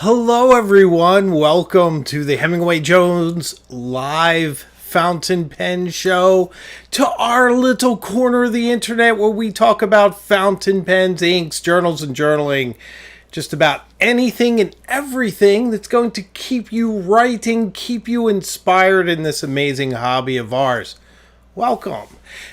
Hello everyone, welcome to the Hemingway Jones live fountain pen show, to our little corner of the internet where we talk about fountain pens, inks, journals, and journaling. Just about anything and everything that's going to keep you writing, keep you inspired in this amazing hobby of ours. Welcome.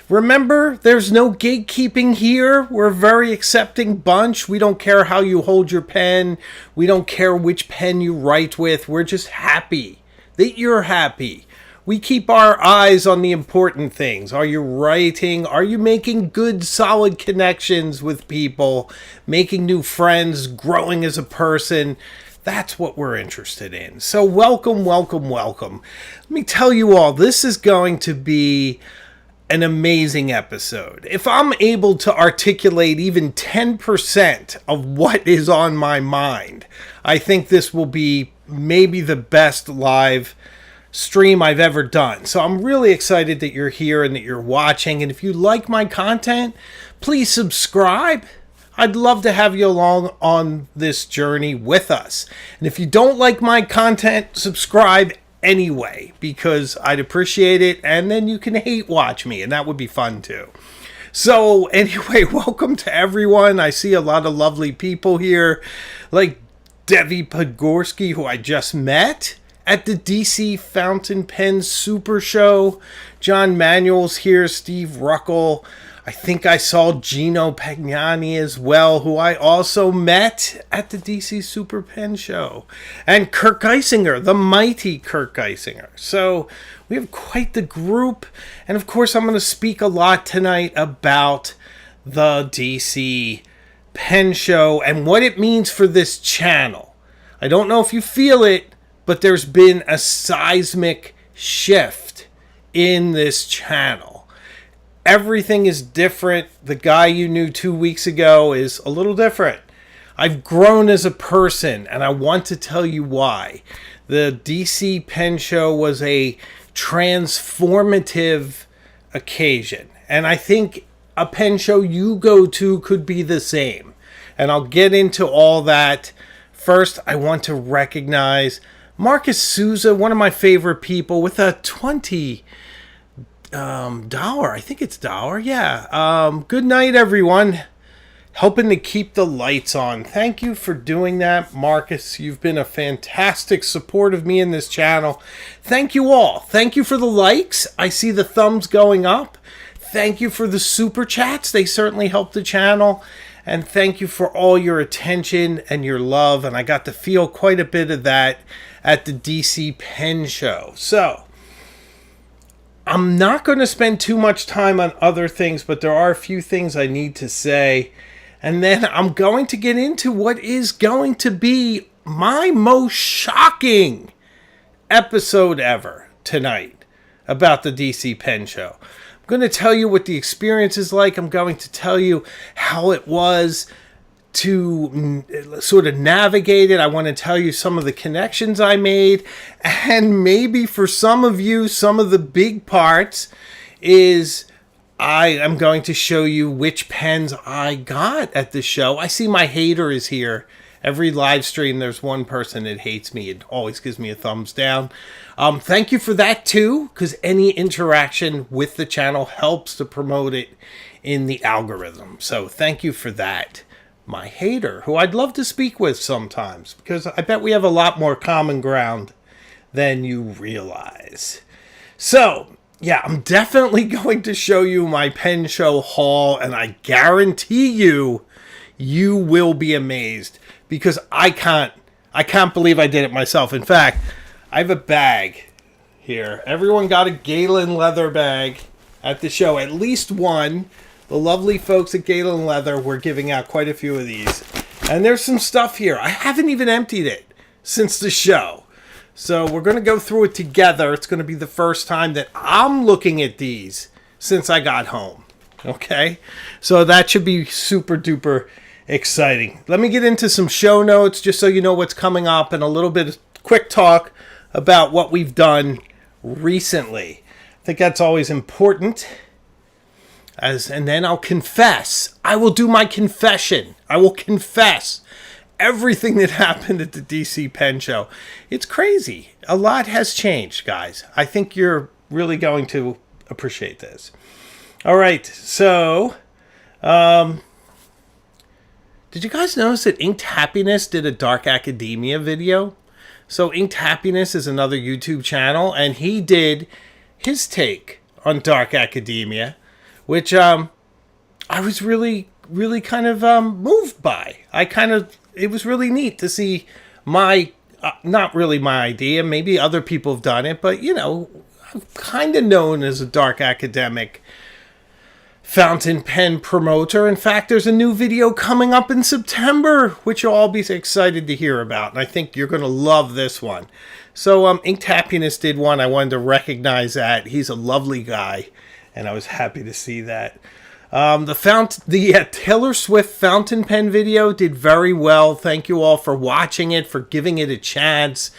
Remember, there's no gatekeeping here. We're a very accepting bunch. We don't care how you hold your pen. We don't care which pen you write with. We're just happy that you're happy. We keep our eyes on the important things. Are you writing? Are you making good, solid connections with people? Making new friends? Growing as a person? That's what we're interested in. So welcome, welcome, welcome. Let me tell you all, this is going to be an amazing episode. If I'm able to articulate even 10% of what is on my mind, I think this will be maybe the best live stream I've ever done. So I'm really excited that you're here and that you're watching. And if you like my content, please subscribe. I'd love to have you along on this journey with us. And if you don't like my content, subscribe anyway, because I'd appreciate it. And then you can hate watch me, and that would be fun too. So anyway, welcome to everyone. I see a lot of lovely people here, like Debbie Podgorski, who I just met at the D.C. Fountain Pen Super Show. John Manuel's here, Steve Ruckel. I think I saw Gino Pagnani as well, who I also met at the DC Super Pen Show. And Kirk Geisinger, the mighty Kirk Geisinger. So we have quite the group. And of course, I'm going to speak a lot tonight about the DC Pen Show and what it means for this channel. I don't know if you feel it, but there's been a seismic shift in this channel. Everything is different. The guy you knew 2 weeks ago is a little different. I've grown as a person, and I want to tell you why. The DC Pen Show was a transformative occasion, and I think a pen show you go to could be the same. And I'll get into all that. First, I want to recognize Marcus Souza, one of my favorite people, with a $20 I think it's dollar. Yeah. Good night, everyone. Helping to keep the lights on. Thank you for doing that, Marcus. You've been a fantastic support of me in this channel. Thank you all. Thank you for the likes. I see the thumbs going up. Thank you for the super chats. They certainly help the channel. And thank you for all your attention and your love. And I got to feel quite a bit of that at the DC Pen Show. So I'm not going to spend too much time on other things, but there are a few things I need to say. And then I'm going to get into what is going to be my most shocking episode ever tonight about the DC Pen Show. I'm going to tell you what the experience is like. I'm going to tell you how it was to sort of navigate it. I want to tell you some of the connections I made, and maybe for some of you, some of the big parts is I am going to show you which pens I got at the show. I see my hater is here. Every live stream, there's one person that hates me. It always gives me a thumbs down. Thank you for that too, because any interaction with the channel helps to promote it in the algorithm. So thank you for that. My hater, who I'd love to speak with sometimes, because I bet we have a lot more common ground than you realize. So, yeah, I'm definitely going to show you my pen show haul, and I guarantee you, you will be amazed, because I can't believe I did it myself. In fact, I have a bag here. Everyone got a Galen leather bag at the show, at least one. The lovely folks at Galen Leather were giving out quite a few of these. And there's some stuff here. I haven't even emptied it since the show. So we're going to go through it together. It's going to be the first time that I'm looking at these since I got home. Okay? So that should be super duper exciting. Let me get into some show notes just so you know what's coming up, and a little bit of quick talk about what we've done recently. I think that's always important. And then I'll confess. I will do my confession. I will confess everything that happened at the DC Pen Show. It's crazy. A lot has changed, guys. I think you're really going to appreciate this. All right, so did you guys notice that Inked Happiness did a Dark Academia video? So Inked Happiness is another YouTube channel, and he did his take on Dark Academia, which I was really kind of moved by. It was really neat to see my, not really my idea, maybe other people have done it, but, I'm kind of known as a dark academic fountain pen promoter. In fact, there's a new video coming up in September, which you'll all be excited to hear about, and I think you're going to love this one. So Inked Happiness did one. I wanted to recognize that. He's a lovely guy, and I was happy to see that. The Taylor Swift fountain pen video did very well. Thank you all for watching it, for giving it a chance.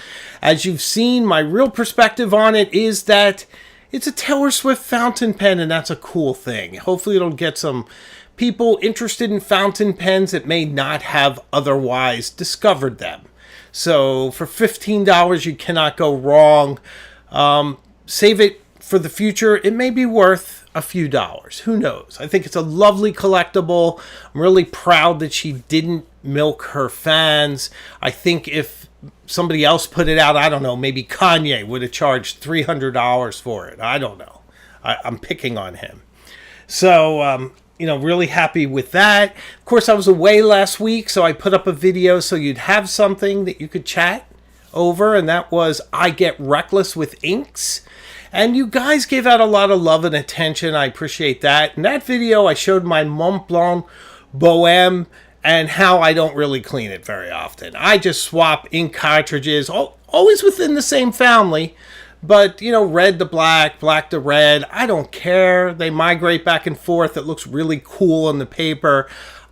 As you've seen, my real perspective on it is that it's a Taylor Swift fountain pen, and that's a cool thing. Hopefully it'll get some people interested in fountain pens that may not have otherwise discovered them. So for $15, you cannot go wrong. Save it for the future. It may be worth a few dollars. Who knows? I think it's a lovely collectible. I'm really proud that she didn't milk her fans. I think if somebody else put it out, I don't know, maybe Kanye would have charged $300 for it. I don't know. I'm picking on him. So, really happy with that. Of course, I was away last week, so I put up a video so you'd have something that you could chat over, and that was I Get Reckless with Inks. And you guys gave out a lot of love and attention. I appreciate that. In that video, I showed my Mont Blanc Bohème and how I don't really clean it very often. I just swap ink cartridges, always within the same family, but, red to black, black to red. I don't care. They migrate back and forth. It looks really cool on the paper.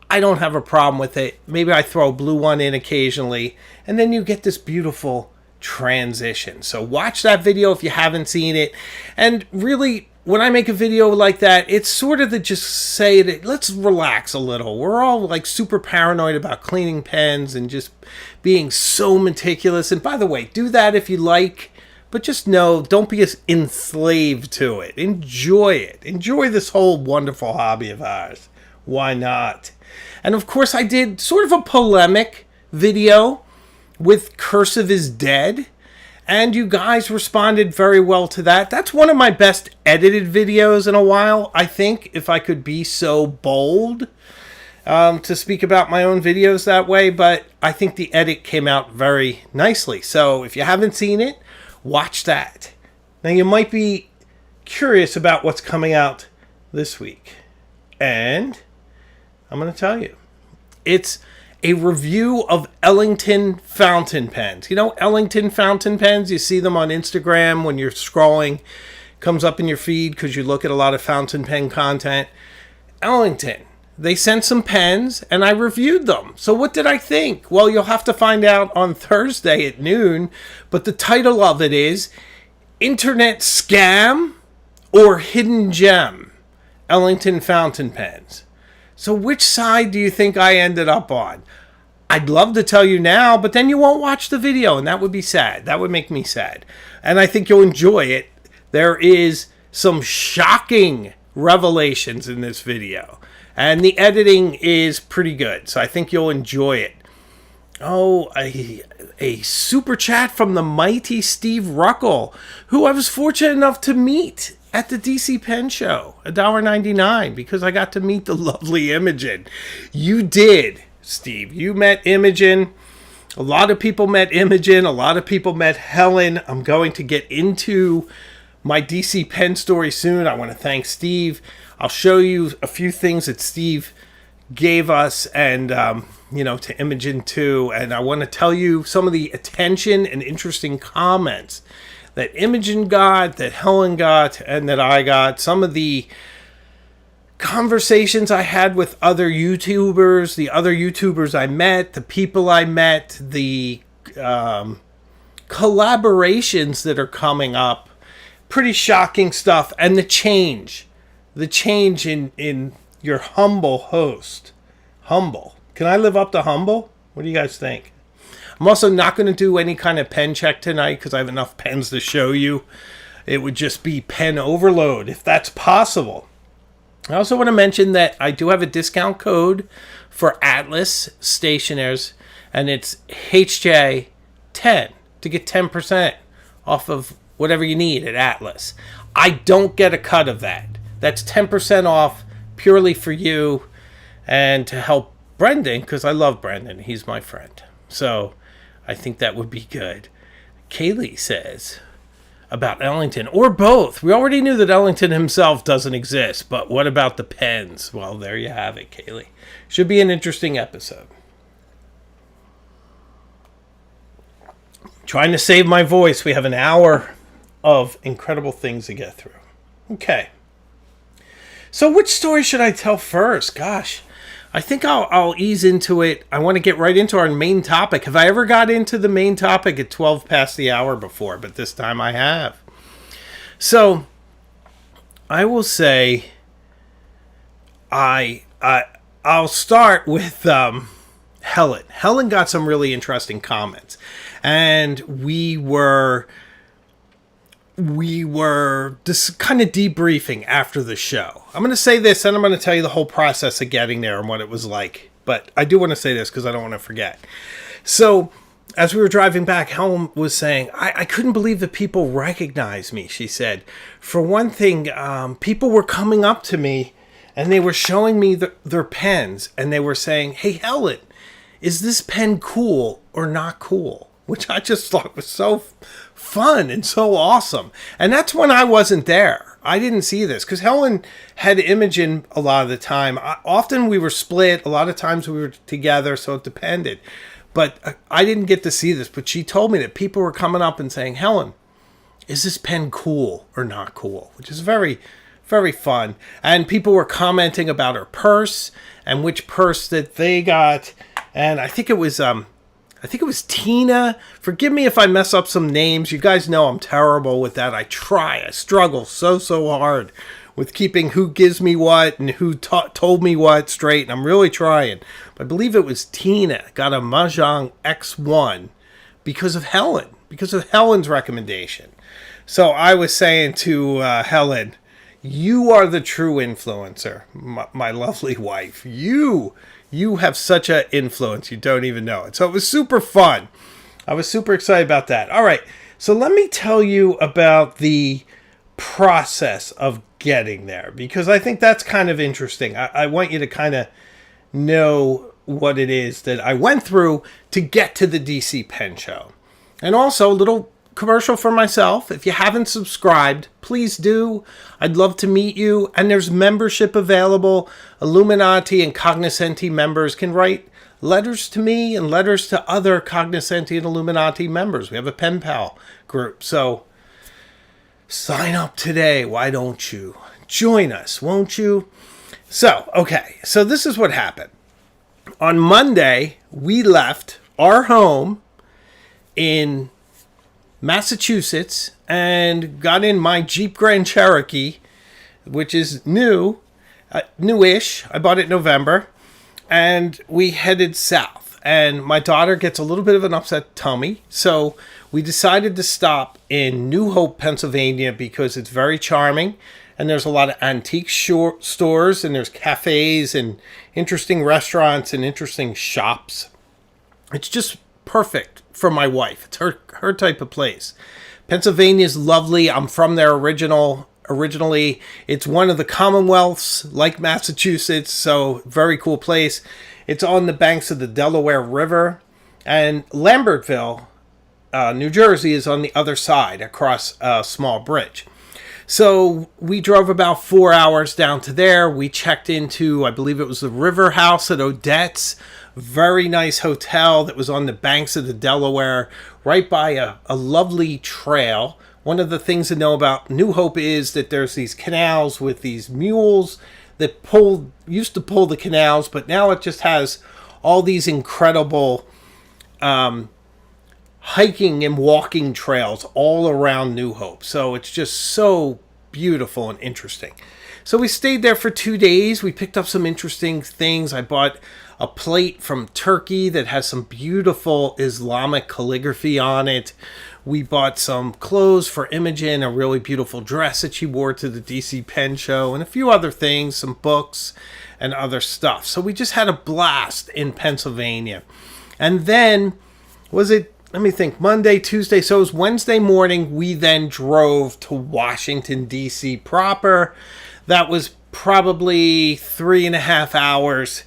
I don't have a problem with it. Maybe I throw a blue one in occasionally, and then you get this beautiful transition. So watch that video if you haven't seen it. And really, when I make a video like that, it's sort of to just say that let's relax a little. We're all like super paranoid about cleaning pens and just being so meticulous. And by the way, do that if you like, but just know, don't be as enslaved to it. Enjoy it. Enjoy this whole wonderful hobby of ours. Why not? And of course, I did sort of a polemic video with Cursive is Dead, and you guys responded very well to that. That's one of my best edited videos in a while, I think, if I could be so bold to speak about my own videos that way, but I think the edit came out very nicely. So if you haven't seen it, watch that. Now you might be curious about what's coming out this week, and I'm going to tell you. It's a review of Ellington fountain pens. Ellington fountain pens, you see them on Instagram when you're scrolling. Comes up in your feed because you look at a lot of fountain pen content. Ellington, they sent some pens and I reviewed them. So what did I think? Well, you'll have to find out on Thursday at noon. But the title of it is Internet Scam or Hidden Gem, Ellington fountain pens. So which side do you think I ended up on? I'd love to tell you now, but then you won't watch the video, and that would be sad. That would make me sad. And I think you'll enjoy it. There is some shocking revelations in this video, and the editing is pretty good, so I think you'll enjoy it. Oh, a super chat from the mighty Steve Ruckle, who I was fortunate enough to meet at the DC Pen Show, $1.99, because I got to meet the lovely Imogen. You did, Steve. You met Imogen. A lot of people met Imogen. A lot of people met Helen. I'm going to get into my DC Pen story soon. I want to thank Steve. I'll show you a few things that Steve gave us and, to Imogen too. And I want to tell you some of the attention and interesting comments that Imogen got, that Helen got, and that I got. Some of the conversations I had with other YouTubers, the other YouTubers I met, the people I met, the collaborations that are coming up. Pretty shocking stuff. And the change in your humble host. Humble. Can I live up to humble? What do you guys think? I'm also not going to do any kind of pen check tonight because I have enough pens to show you. It would just be pen overload if that's possible. I also want to mention that I do have a discount code for Atlas stationers, and it's HJ10 to get 10% off of whatever you need at Atlas. I don't get a cut of that. That's 10% off purely for you and to help Brendan, because I love Brendan. He's my friend. So I think that would be good. Kaylee says about Ellington, or both. We already knew that Ellington himself doesn't exist, but what about the pens? Well, there you have it, Kaylee. Should be an interesting episode. Trying to save my voice. We have an hour of incredible things to get through. Okay. So which story should I tell first? Gosh, I think I'll ease into it. I want to get right into our main topic. Have I ever got into the main topic at 12 past the hour before? But this time I have. So I will say I'll start with Helen. Helen got some really interesting comments. And we were just kind of debriefing after the show. I'm going to say this, and I'm going to tell you the whole process of getting there and what it was like. But I do want to say this because I don't want to forget. So as we were driving back, Helen was saying, I couldn't believe that people recognized me, she said. For one thing, people were coming up to me and they were showing me their pens. And they were saying, hey, Helen, is this pen cool or not cool? Which I just thought was so fun and so awesome. And that's when I wasn't there. I didn't see this because Helen had Imogen a lot of the time. Often we were split. A lot of times we were together, so it depended. But I didn't get to see this. But she told me that people were coming up and saying, Helen, is this pen cool or not cool? Which is very, very fun. And people were commenting about her purse and which purse that they got. And I think it was Tina. Forgive me if I mess up some names. You guys know I'm terrible with that. I struggle so hard with keeping who gives me what and who told me what straight. And I'm really trying. But I believe it was Tina got a Mahjong X1 because of Helen's recommendation. So I was saying to Helen, you are the true influencer, my lovely wife. You have such an influence, you don't even know it. So it was super fun. I was super excited about that. All right, so let me tell you about the process of getting there, because I think that's kind of interesting. I want you to kind of know what it is that I went through to get to the DC Pen Show. And also a little commercial for myself. If you haven't subscribed, please do. I'd love to meet you. And there's membership available. Illuminati and Cognoscenti members can write letters to me and letters to other Cognoscenti and Illuminati members. We have a pen pal group. So sign up today. Why don't you? Join us, won't you? So, okay. So this is what happened. On Monday, we left our home in Massachusetts and got in my Jeep Grand Cherokee, which is newish. I bought it in November, and we headed south. And my daughter gets a little bit of an upset tummy, so we decided to stop in New Hope, Pennsylvania, because it's very charming, and there's a lot of antique stores, and there's cafes and interesting restaurants and interesting shops. It's just perfect for my wife. It's her type of place. Pennsylvania is lovely. I'm from there originally. It's one of the Commonwealths, like Massachusetts, so very cool place. It's on the banks of the Delaware River, and Lambertville, New Jersey, is on the other side across a small bridge. So we drove about 4 hours down to there. We checked into, I believe it was the River House at Odette's. Very nice hotel that was on the banks of the Delaware, right by a lovely trail. One of the things to know about New Hope is that there's these canals with these mules that used to pull the canals, but now it just has all these incredible hiking and walking trails all around New Hope. So it's just so beautiful and interesting. So we stayed there for 2 days. We picked up some interesting things. I bought a plate from Turkey that has some beautiful Islamic calligraphy on it. We bought some clothes for Imogen, a really beautiful dress that she wore to the DC Pen Show, and a few other things, some books and other stuff. So we just had a blast in Pennsylvania. And then, let me think, Monday, Tuesday, so it was Wednesday morning, we then drove to Washington, D.C. proper. That was probably 3.5 hours.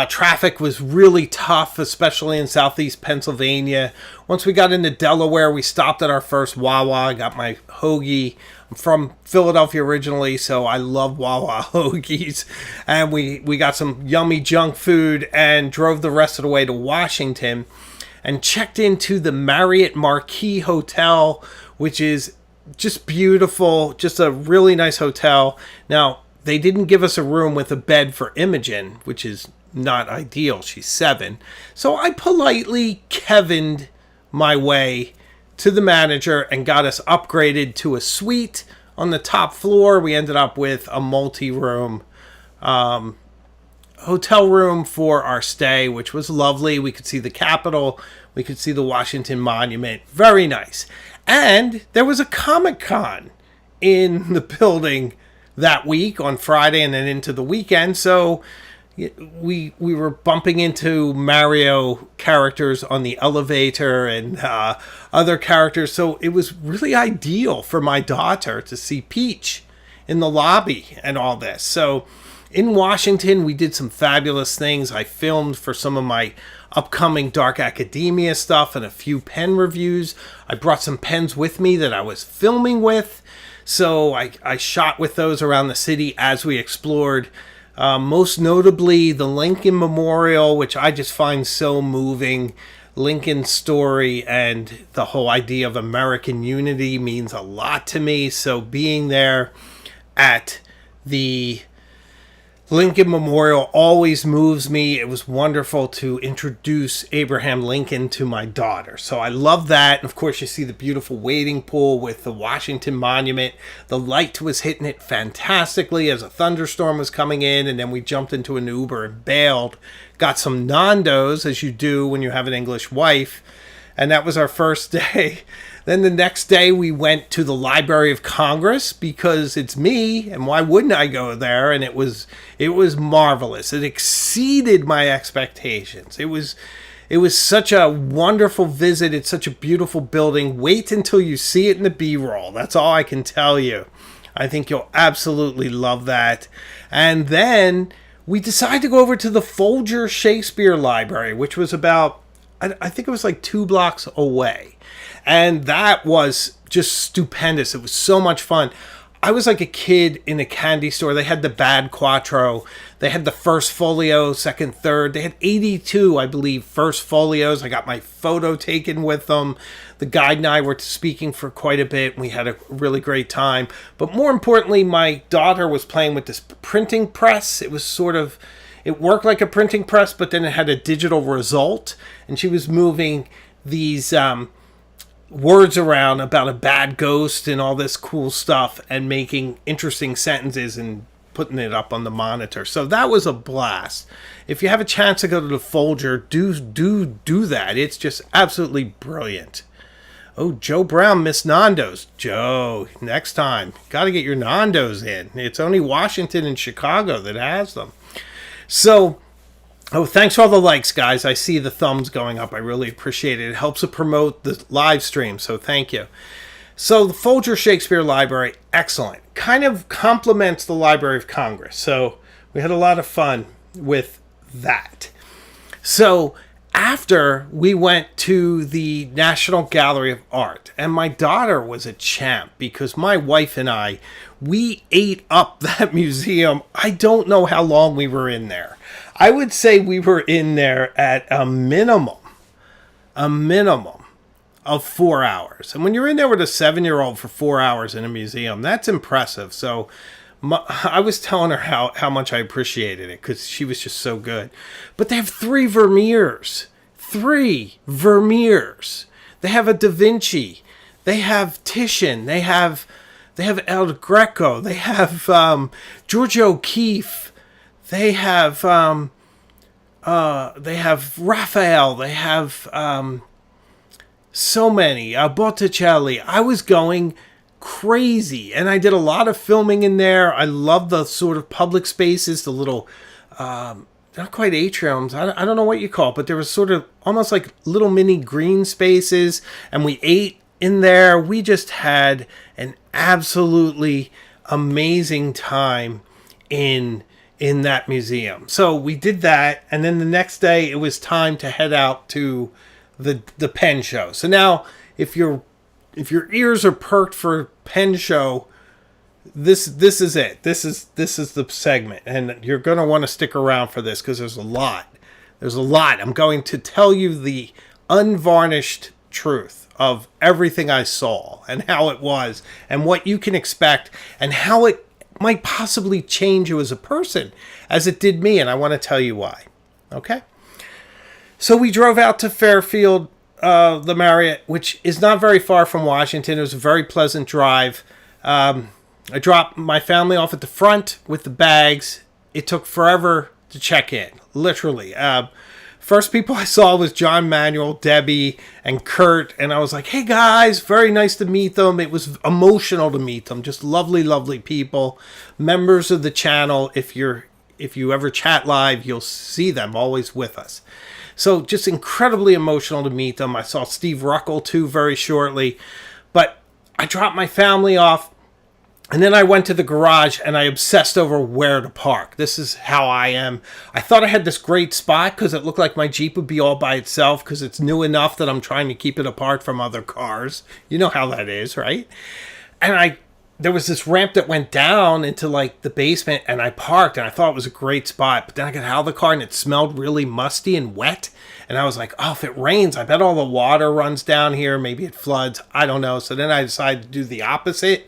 Traffic was really tough, especially in southeast Pennsylvania. Once we got into Delaware, we stopped at our first Wawa. I got my hoagie. I'm from Philadelphia originally, so I love Wawa hoagies. And we got some yummy junk food and drove the rest of the way to Washington and checked into the Marriott Marquis Hotel, which is just beautiful, just a really nice hotel. Now, they didn't give us a room with a bed for Imogen, which is not ideal. She's 7. So I politely Kevined my way to the manager and got us upgraded to a suite on the top floor. We ended up with a multi-room hotel room for our stay, which was lovely. We could see the Capitol. We could see the Washington Monument. Very nice. And there was a Comic-Con in the building that week on Friday and then into the weekend. So we were bumping into Mario characters on the elevator and other characters. So it was really ideal for my daughter to see Peach in the lobby and all this. So in Washington, we did some fabulous things. I filmed for some of my upcoming Dark Academia stuff and a few pen reviews. I brought some pens with me that I was filming with. So I shot with those around the city as we explored. Most notably, the Lincoln Memorial, which I just find so moving. Lincoln's story and the whole idea of American unity means a lot to me. So being there at the Lincoln Memorial always moves me. It was wonderful to introduce Abraham Lincoln to my daughter. So I love that. And of course, you see the beautiful wading pool with the Washington Monument. The light was hitting it fantastically as a thunderstorm was coming in. And then we jumped into an Uber and bailed. Got some Nando's, as you do when you have an English wife. And that was our first day. Then the next day we went to the Library of Congress because it's me, and why wouldn't I go there? And it was marvelous. It exceeded my expectations. It was such a wonderful visit. It's such a beautiful building. Wait until you see it in the B-roll. That's all I can tell you. I think you'll absolutely love that. And then we decided to go over to the Folger Shakespeare Library, which was about, I think it was like 2 blocks away. And that was just stupendous. It was so much fun. I was like a kid in a candy store. They had the Bad Quattro. They had the first folio, second, third. They had 82, I believe, first folios. I got my photo taken with them. The guide and I were speaking for quite a bit. And we had a really great time. But more importantly, my daughter was playing with this printing press. It was it worked like a printing press, but then it had a digital result. And she was moving these words around about a bad ghost and all this cool stuff and making interesting sentences and putting it up on the monitor. So that was a blast. If you have a chance to go to the Folger, do that. It's just absolutely brilliant. Oh, Joe Brown missed Nando's. Joe, next time, got to get your Nando's in. It's only Washington and Chicago that has them. So, thanks for all the likes, guys. I see the thumbs going up. I really appreciate it. It helps to promote the live stream, so thank you. So the Folger Shakespeare Library, excellent. Kind of complements the Library of Congress. So we had a lot of fun with that. So after we went to the National Gallery of Art, and my daughter was a champ because my wife and I, we ate up that museum. I don't know how long we were in there. I would say we were in there at a minimum of 4 hours. And when you're in there with a 7-year-old for 4 hours in a museum, that's impressive. So I was telling her how much I appreciated it because she was just so good. But they have 3 Vermeers. 3 Vermeers. They have a Da Vinci. They have Titian. They have They have El Greco. They have Georgia O'Keeffe. They have Raphael. They have so many. Botticelli. I was going crazy, and I did a lot of filming in there. I love the sort of public spaces, the little not quite atriums, I don't know what you call it, but there was sort of almost like little mini green spaces, and we ate in there. We just had an absolutely amazing time in that museum. So we did that, and then the next day it was time to head out to the pen show. So now if your ears are perked for pen show, this is it. This is the segment, and you're going to want to stick around for this because there's a lot. I'm going to tell you the unvarnished truth of everything I saw and how it was and what you can expect and how it might possibly change you as a person as it did me, and I want to tell you why. Okay? So we drove out to Fairfield, the Marriott, which is not very far from Washington. It was a very pleasant drive. I dropped my family off at the front with the bags. It took forever to check in, literally. First people I saw was John Manuel, Debbie, and Kurt, and I was like, hey guys, very nice to meet them. It was emotional to meet them. Just lovely, lovely people. Members of the channel. If you ever chat live, you'll see them always with us. So just incredibly emotional to meet them. I saw Steve Ruckel too very shortly. But I dropped my family off, and then I went to the garage and I obsessed over where to park. This is how I am. I thought I had this great spot because it looked like my Jeep would be all by itself because it's new enough that I'm trying to keep it apart from other cars. You know how that is, right? And there was this ramp that went down into like the basement, and I parked, and I thought it was a great spot. But then I got out of the car and it smelled really musty and wet. And I was like, oh, if it rains, I bet all the water runs down here. Maybe it floods. I don't know. So then I decided to do the opposite.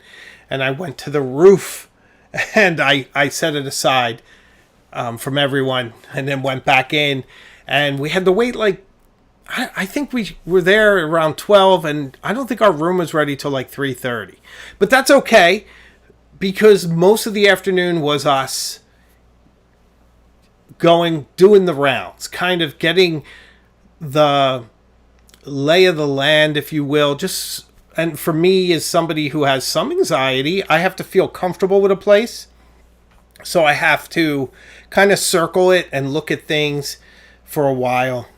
And I went to the roof and I set it aside from everyone, and then went back in. And we had to wait like, I think we were there around 12, and I don't think our room was ready till like 3:30. But that's okay, because most of the afternoon was us doing the rounds, kind of getting the lay of the land, if you will. And for me, as somebody who has some anxiety, I have to feel comfortable with a place. So I have to kind of circle it and look at things for a while.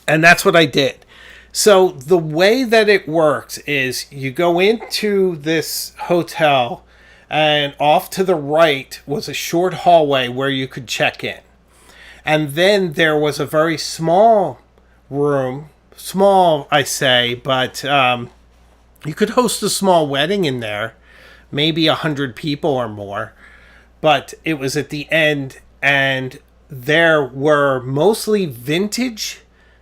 And that's what I did. So the way that it works is you go into this hotel, and off to the right was a short hallway where you could check in. And then there was a very small room. Small, I say, but you could host a small wedding in there, maybe 100 people or more. But it was at the end, and there were mostly vintage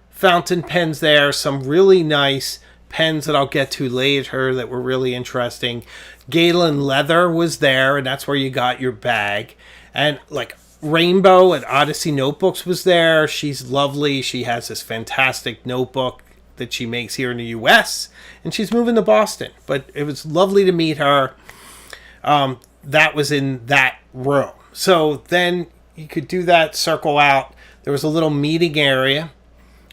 fountain pens there, some really nice pens that I'll get to later that were really interesting. Galen Leather was there, and that's where you got your bag. And like Rainbow at Odyssey Notebooks was there. She's lovely. She has this fantastic notebook that she makes here in the U.S., and she's moving to Boston. But it was lovely to meet her. That was in that room. So then you could do that, circle out. There was a little meeting area,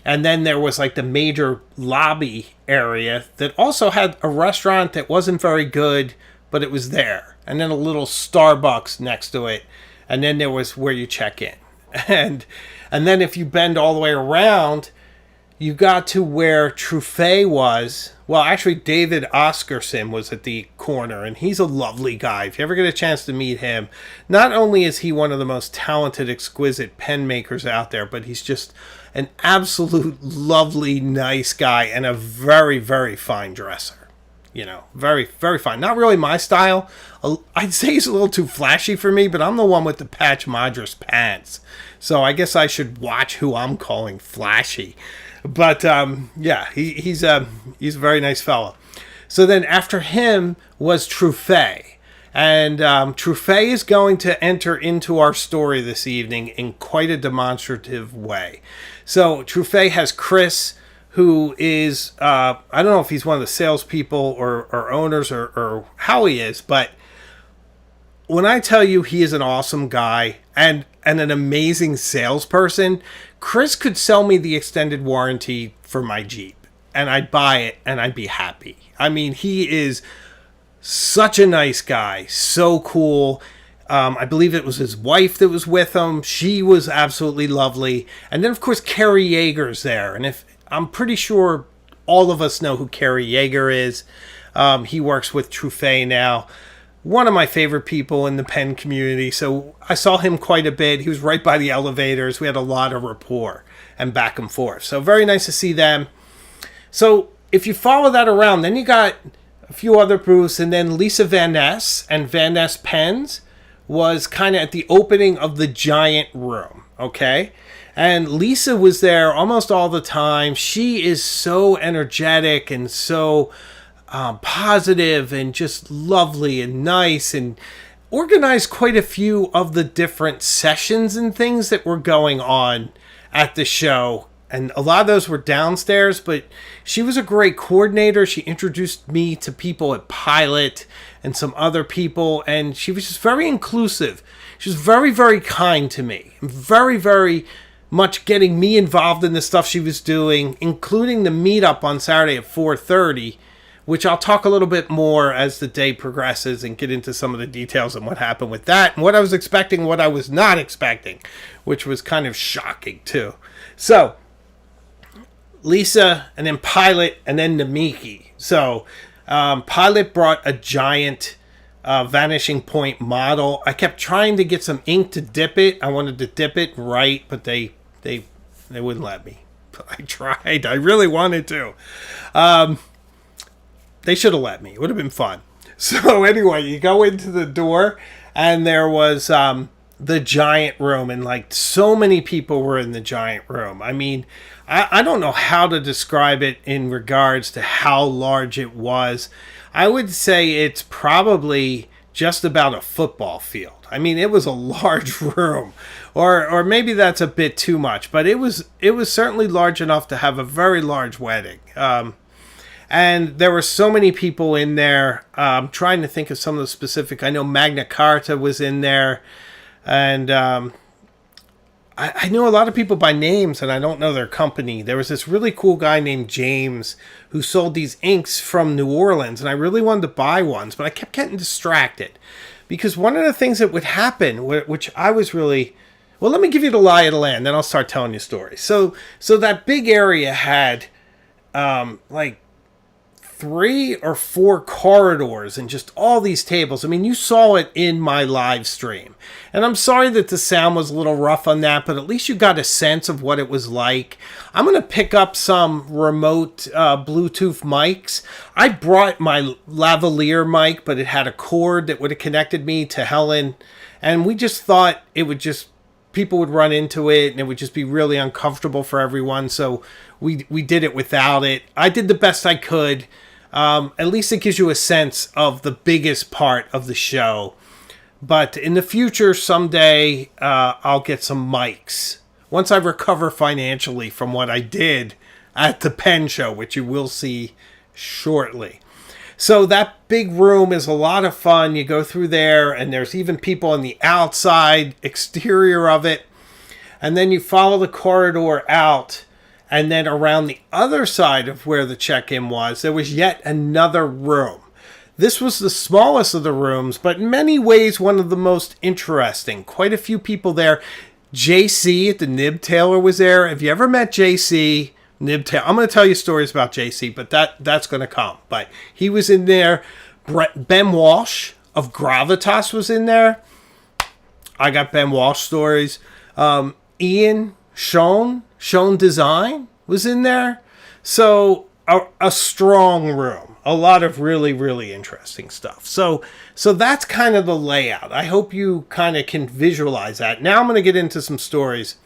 and then there was like the major lobby area that also had a restaurant that wasn't very good, but it was there. And then a little Starbucks next to it. And then there was where you check in. And then if you bend all the way around, you got to where Truffet was. Well, actually, David Oscarson was at the corner, and he's a lovely guy. If you ever get a chance to meet him, not only is he one of the most talented, exquisite pen makers out there, but he's just an absolute lovely, nice guy and a very, very fine dresser. You know, very, very fine. Not really my style. I'd say he's a little too flashy for me, but I'm the one with the Patch Madras pants. So I guess I should watch who I'm calling flashy. But yeah, he's a very nice fellow. So then after him was Truffet. And Truffet is going to enter into our story this evening in quite a demonstrative way. So Truffet has Chris, who is, I don't know if he's one of the salespeople or owners or how he is, but when I tell you he is an awesome guy and an amazing salesperson, Chris could sell me the extended warranty for my Jeep and I'd buy it and I'd be happy. I mean, he is such a nice guy, so cool. I believe it was his wife that was with him. She was absolutely lovely. And then, of course, Kerry Yeager's there. And I'm pretty sure all of us know who Kerry Yeager is. He works with Truffet now. One of my favorite people in the pen community. So I saw him quite a bit. He was right by the elevators. We had a lot of rapport and back and forth. So very nice to see them. So if you follow that around, then you got a few other booths. And then Lisa Van Ness and Van Ness Pens was kind of at the opening of the giant room. Okay. And Lisa was there almost all the time. She is so energetic and so positive and just lovely and nice, and organized quite a few of the different sessions and things that were going on at the show. And a lot of those were downstairs, but she was a great coordinator. She introduced me to people at Pilot and some other people, and she was just very inclusive. She was very, very kind to me. Very, very much getting me involved in the stuff she was doing, including the meetup on Saturday at 4:30, which I'll talk a little bit more as the day progresses and get into some of the details on what happened with that and what I was expecting, what I was not expecting, which was kind of shocking too. So Lisa, and then Pilot, and then Namiki. So Pilot brought a giant vanishing point model. I kept trying to get some ink to dip it. I wanted to dip it right, but they wouldn't let me. I tried. I really wanted to. They should have let me. It would have been fun. So anyway, you go into the door, and there was the giant room, and like so many people were in the giant room. I mean, I don't know how to describe it in regards to how large it was. I would say it's probably just about a football field. I mean, it was a large room, or maybe that's a bit too much, but it was certainly large enough to have a very large wedding. And there were so many people in there. I'm trying to think of some of the specific. I know Magna Carta was in there. And I knew a lot of people by names, and I don't know their company. There was this really cool guy named James who sold these inks from New Orleans. And I really wanted to buy ones, but I kept getting distracted. Because one of the things that would happen, which I was really... Well, let me give you the lie of the land, then I'll start telling you stories. So that big area had like 3 or 4 corridors and just all these tables. I mean, you saw it in my live stream. And I'm sorry that the sound was a little rough on that, but at least you got a sense of what it was like. I'm going to pick up some remote Bluetooth mics. I brought my lavalier mic, but it had a cord that would have connected me to Helen. And we just thought it would just... people would run into it and it would just be really uncomfortable for everyone. So we did it without it. I did the best I could. At least it gives you a sense of the biggest part of the show. But in the future, someday, I'll get some mics. Once I recover financially from what I did at the pen show, which you will see shortly. So that big room is a lot of fun. You go through there, and there's even people on the outside exterior of it. And then you follow the corridor out, and then around the other side of where the check-in was, there was yet another room. This was the smallest of the rooms, but in many ways one of the most interesting. Quite a few people there. JC at the Nib Tailor was there. Have you ever met JC? Nib Tailor. I'm going to tell you stories about JC, but that's going to come. But he was in there. Ben Walsh of Gravitas was in there. I got Ben Walsh stories. Ian Schoen Design was in there. So a strong room. A lot of really, really interesting stuff. So that's kind of the layout. I hope you kind of can visualize that. Now I'm going to get into some stories.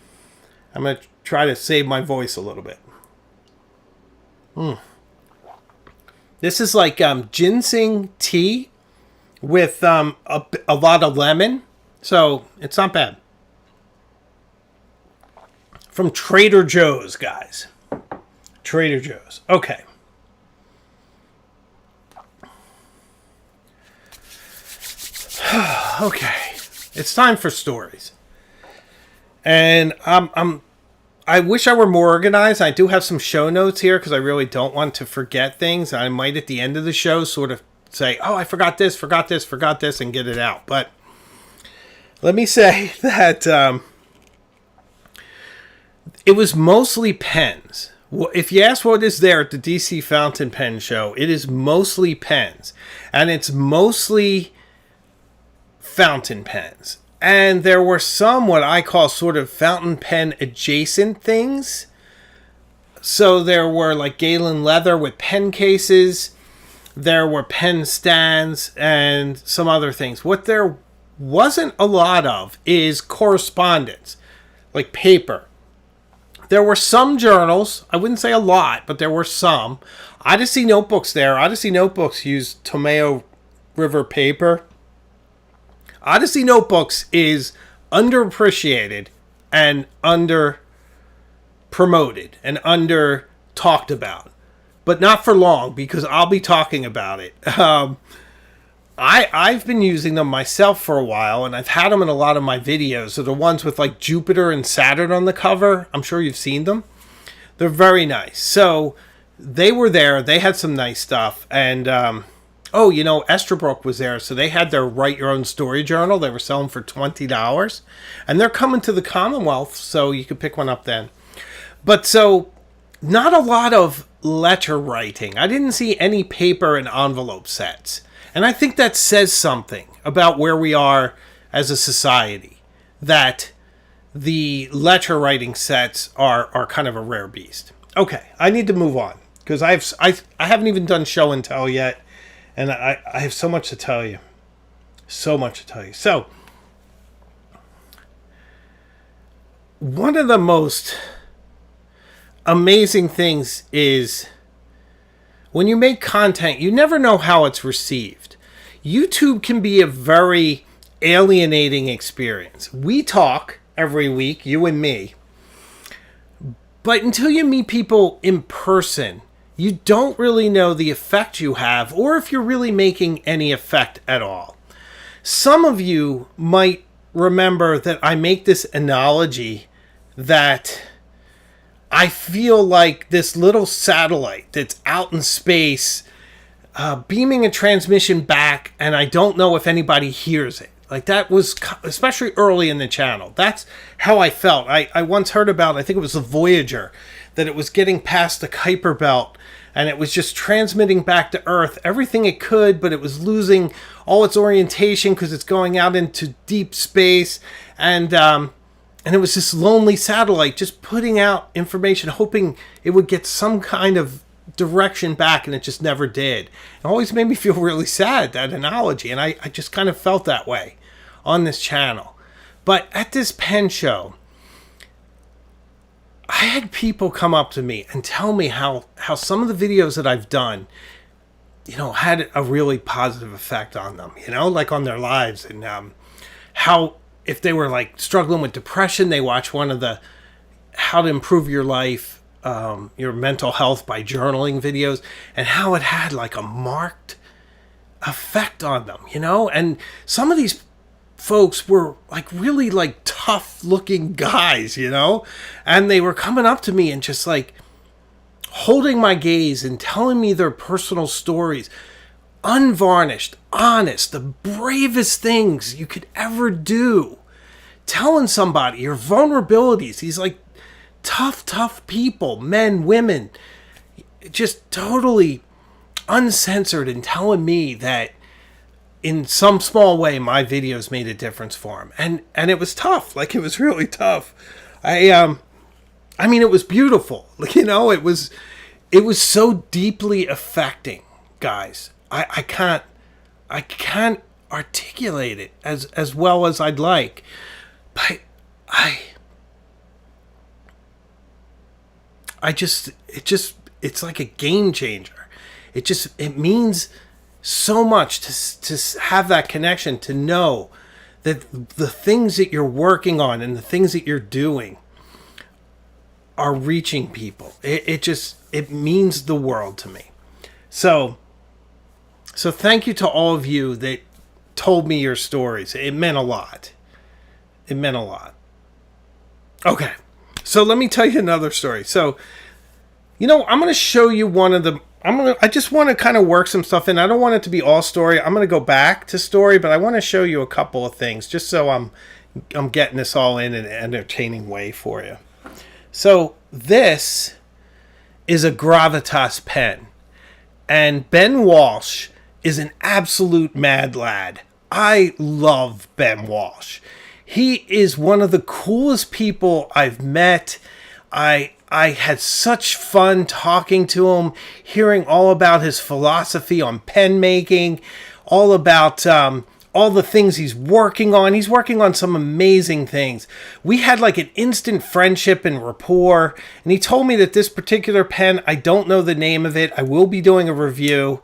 I'm going to try to save my voice a little bit. This is like ginseng tea with a lot of lemon. So it's not bad. From Trader Joe's, guys. Trader Joe's. Okay. Okay. It's time for stories. And I wish I were more organized. I do have some show notes here because I really don't want to forget things. I might at the end of the show sort of say, oh, I forgot this, and get it out. But let me say that it was mostly pens. If you ask what is there at the DC Fountain Pen Show, it is mostly pens. And it's mostly fountain pens. And there were some what I call sort of fountain pen adjacent things. So there were like Galen leather with pen cases. There were pen stands and some other things. What there wasn't a lot of is correspondence, like paper. There were some journals. I wouldn't say a lot, but there were some. Odyssey notebooks there. Odyssey notebooks use Tomeo River paper. Odyssey notebooks is underappreciated and under promoted and under talked about, but not for long because I'll be talking about it. I've been using them myself for a while, and I've had them in a lot of my videos. They're the ones with like Jupiter and Saturn on the cover. I'm sure you've seen them. They're very nice. So they were there. They had some nice stuff. And, Esterbrook was there. So they had their Write Your Own Story journal. They were selling for $20. And they're coming to the Commonwealth, so you could pick one up then. But so, not a lot of letter writing. I didn't see any paper and envelope sets. And I think that says something about where we are as a society. That the letter writing sets are kind of a rare beast. Okay, I need to move on. Because I haven't even done show and tell yet. And I have so much to tell you. So much to tell you. So, one of the most amazing things is when you make content, you never know how it's received. YouTube can be a very alienating experience. We talk every week, you and me. But until you meet people in person, you don't really know the effect you have or if you're really making any effect at all. Some of you might remember that I make this analogy that I feel like this little satellite that's out in space beaming a transmission back, and I don't know if anybody hears it. Like that was, especially early in the channel. That's how I felt. I once heard about, I think it was the Voyager, that it was getting past the Kuiper Belt, and it was just transmitting back to Earth everything it could, but it was losing all its orientation because it's going out into deep space, and it was this lonely satellite just putting out information, hoping it would get some kind of direction back, and it just never did. It always made me feel really sad, that analogy, and I just kind of felt that way on this channel. But at this pen show, I had people come up to me and tell me how some of the videos that I've done, had a really positive effect on them, like on their lives, and how if they were like struggling with depression, they watch one of the how to improve your life, your mental health by journaling videos, and how it had like a marked effect on them, and some of these folks were like really like tough looking guys, and they were coming up to me and just like holding my gaze and telling me their personal stories, unvarnished, honest, the bravest things you could ever do, telling somebody your vulnerabilities. These like tough people, men, women, just totally uncensored, and telling me that in some small way my videos made a difference for them. And it was tough. Like, it was really tough. I mean, it was beautiful. It was so deeply affecting, guys. I can't articulate it as well as I'd like. But it's like a game changer. It means so much to have that connection, to know that the things that you're working on and the things that you're doing are reaching people. It means the world to me. So thank you to all of you that told me your stories. It meant a lot. It meant a lot. Okay, so let me tell you another story. So, I'm going to show you one of the... I just want to kind of work some stuff in. I don't want it to be all story. I'm going to go back to story, but I want to show you a couple of things just so I'm getting this all in an entertaining way for you. So this is a Gravitas pen, and Ben Walsh is an absolute mad lad. I love Ben Walsh. He is one of the coolest people I've met. I had such fun talking to him, hearing all about his philosophy on pen making, all about all the things he's working on. He's working on some amazing things. We had like an instant friendship and rapport, and he told me that this particular pen, I don't know the name of it, I will be doing a review,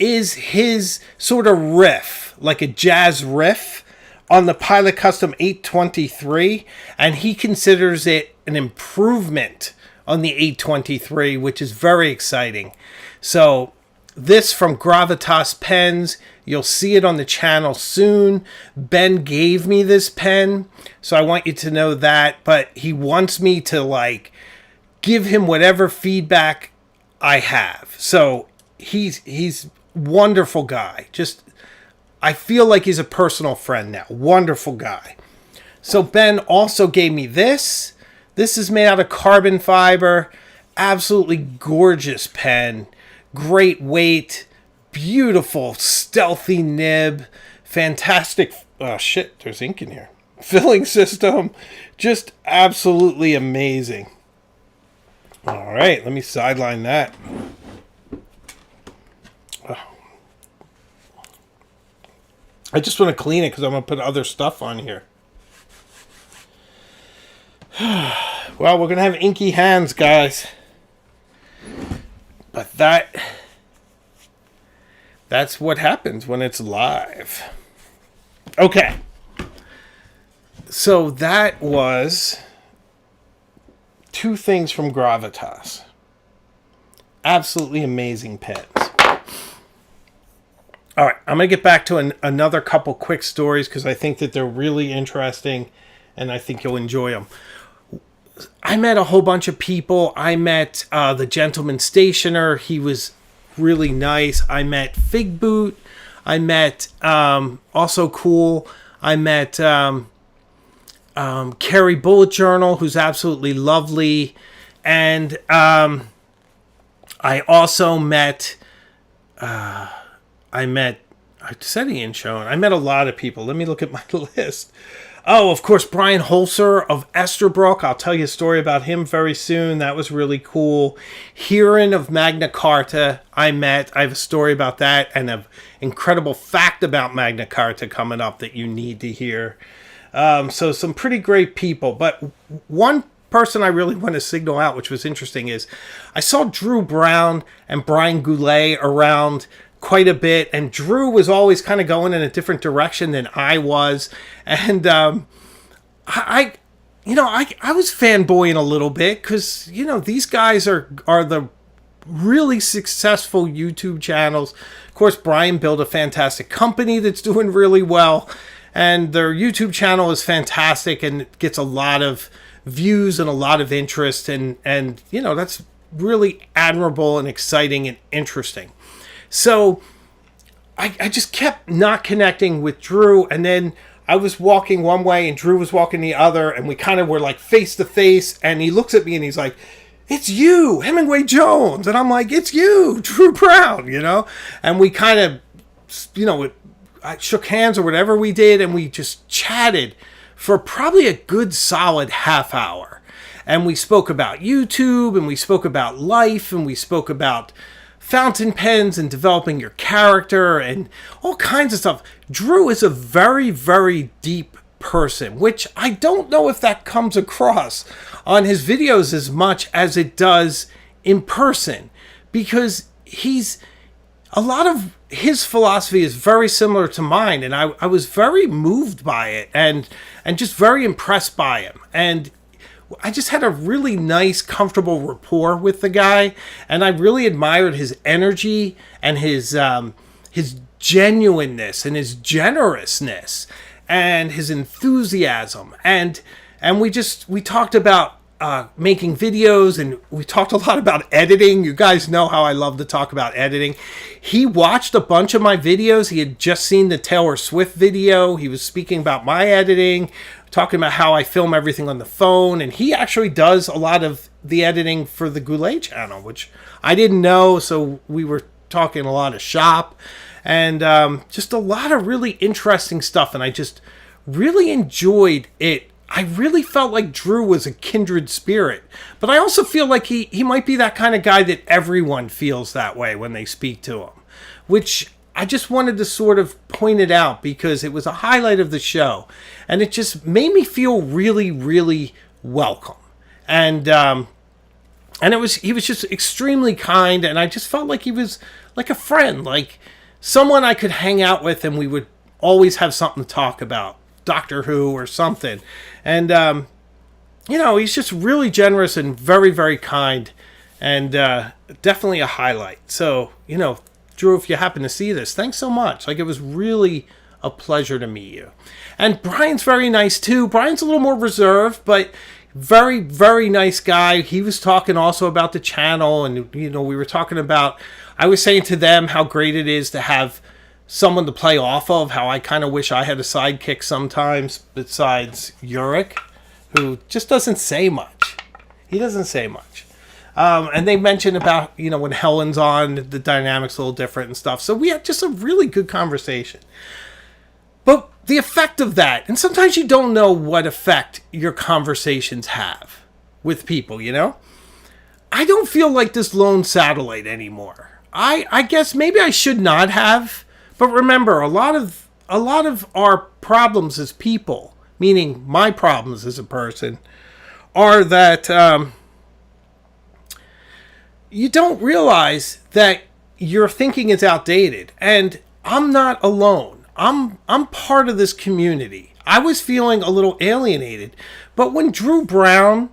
is his sort of riff, like a jazz riff on the Pilot Custom 823, and he considers it an improvement on the 823, which is very exciting. So this from Gravitas Pens, you'll see it on the channel soon. Ben gave me this pen, so I want you to know that, but he wants me to give him whatever feedback I have. So he's wonderful guy. Just, I feel like he's a personal friend now. Wonderful guy. So Ben also gave me this. This is made out of carbon fiber. Absolutely gorgeous pen. Great weight. Beautiful, stealthy nib. Fantastic. Oh, shit, there's ink in here. Filling system. Just absolutely amazing. All right, let me sideline that. I just want to clean it because I'm going to put other stuff on here. Well, we're going to have inky hands, guys. But that's what happens when it's live. Okay. So that was two things from Gravitas. Absolutely amazing pens. All right, I'm going to get back to another couple quick stories because I think that they're really interesting and I think you'll enjoy them. I met a whole bunch of people. I met the Gentleman Stationer. He was really nice. I met Fig Boot. I met, also cool, I met Carrie Bullet Journal, who's absolutely lovely. And I also met... I said he ain't shown. I met a lot of people. Let me look at my list. Oh, of course, Brian Holzer of Esterbrook. I'll tell you a story about him very soon. That was really cool. Helen of Magna Carta, I met. I have a story about that and an incredible fact about Magna Carta coming up that you need to hear. So some pretty great people. But one person I really want to signal out, which was interesting, is I saw Drew Brown and Brian Goulet around quite a bit, and Drew was always kind of going in a different direction than I was, and I was fanboying a little bit because these guys are the really successful YouTube channels. Of course, Brian built a fantastic company that's doing really well, and their YouTube channel is fantastic and it gets a lot of views and a lot of interest, and that's really admirable and exciting and interesting. So I just kept not connecting with Drew, and then I was walking one way and Drew was walking the other, and we kind of were like face to face, and he looks at me and he's like, "It's you, Hemingway Jones." And I'm like, "It's you, Drew Brown," and we kind of, I shook hands or whatever we did, and we just chatted for probably a good solid half hour. And we spoke about YouTube, and we spoke about life, and we spoke about fountain pens and developing your character and all kinds of stuff. Drew is a very, very deep person, which I don't know if that comes across on his videos as much as it does in person, because a lot of his philosophy is very similar to mine, and I was very moved by it and just very impressed by him. And I just had a really nice, comfortable rapport with the guy, and I really admired his energy and his genuineness and his generousness and his enthusiasm. And we talked about making videos, and we talked a lot about editing. You guys know how I love to talk about editing. He watched a bunch of my videos. He had just seen the Taylor Swift video. He was speaking about my editing, talking about how I film everything on the phone. And he actually does a lot of the editing for the Goulet channel, which I didn't know. So we were talking a lot of shop and just a lot of really interesting stuff. And I just really enjoyed it. I really felt like Drew was a kindred spirit, but I also feel like he might be that kind of guy that everyone feels that way when they speak to him, which I just wanted to sort of point it out because it was a highlight of the show, and it just made me feel really, really welcome. And he was just extremely kind, and I just felt like he was like a friend, like someone I could hang out with, and we would always have something to talk about. Doctor Who or something. And he's just really generous and very, very kind, and definitely a highlight. So Drew, if you happen to see this, thanks so much. Like, it was really a pleasure to meet you. And Brian's very nice too. Brian's a little more reserved, but very, very nice guy. He was talking also about the channel, and we were talking about, I was saying to them how great it is to have someone to play off of, how I kind of wish I had a sidekick sometimes besides Uric, who just doesn't say much. He doesn't say much. And they mentioned about, when Helen's on, the dynamic's a little different and stuff. So we had just a really good conversation. But the effect of that, and sometimes you don't know what effect your conversations have with people, I don't feel like this lone satellite anymore. I guess maybe I should not have. But remember, a lot of our problems as people, meaning my problems as a person, are that you don't realize that your thinking is outdated. And I'm not alone. I'm part of this community. I was feeling a little alienated. But when Drew Brown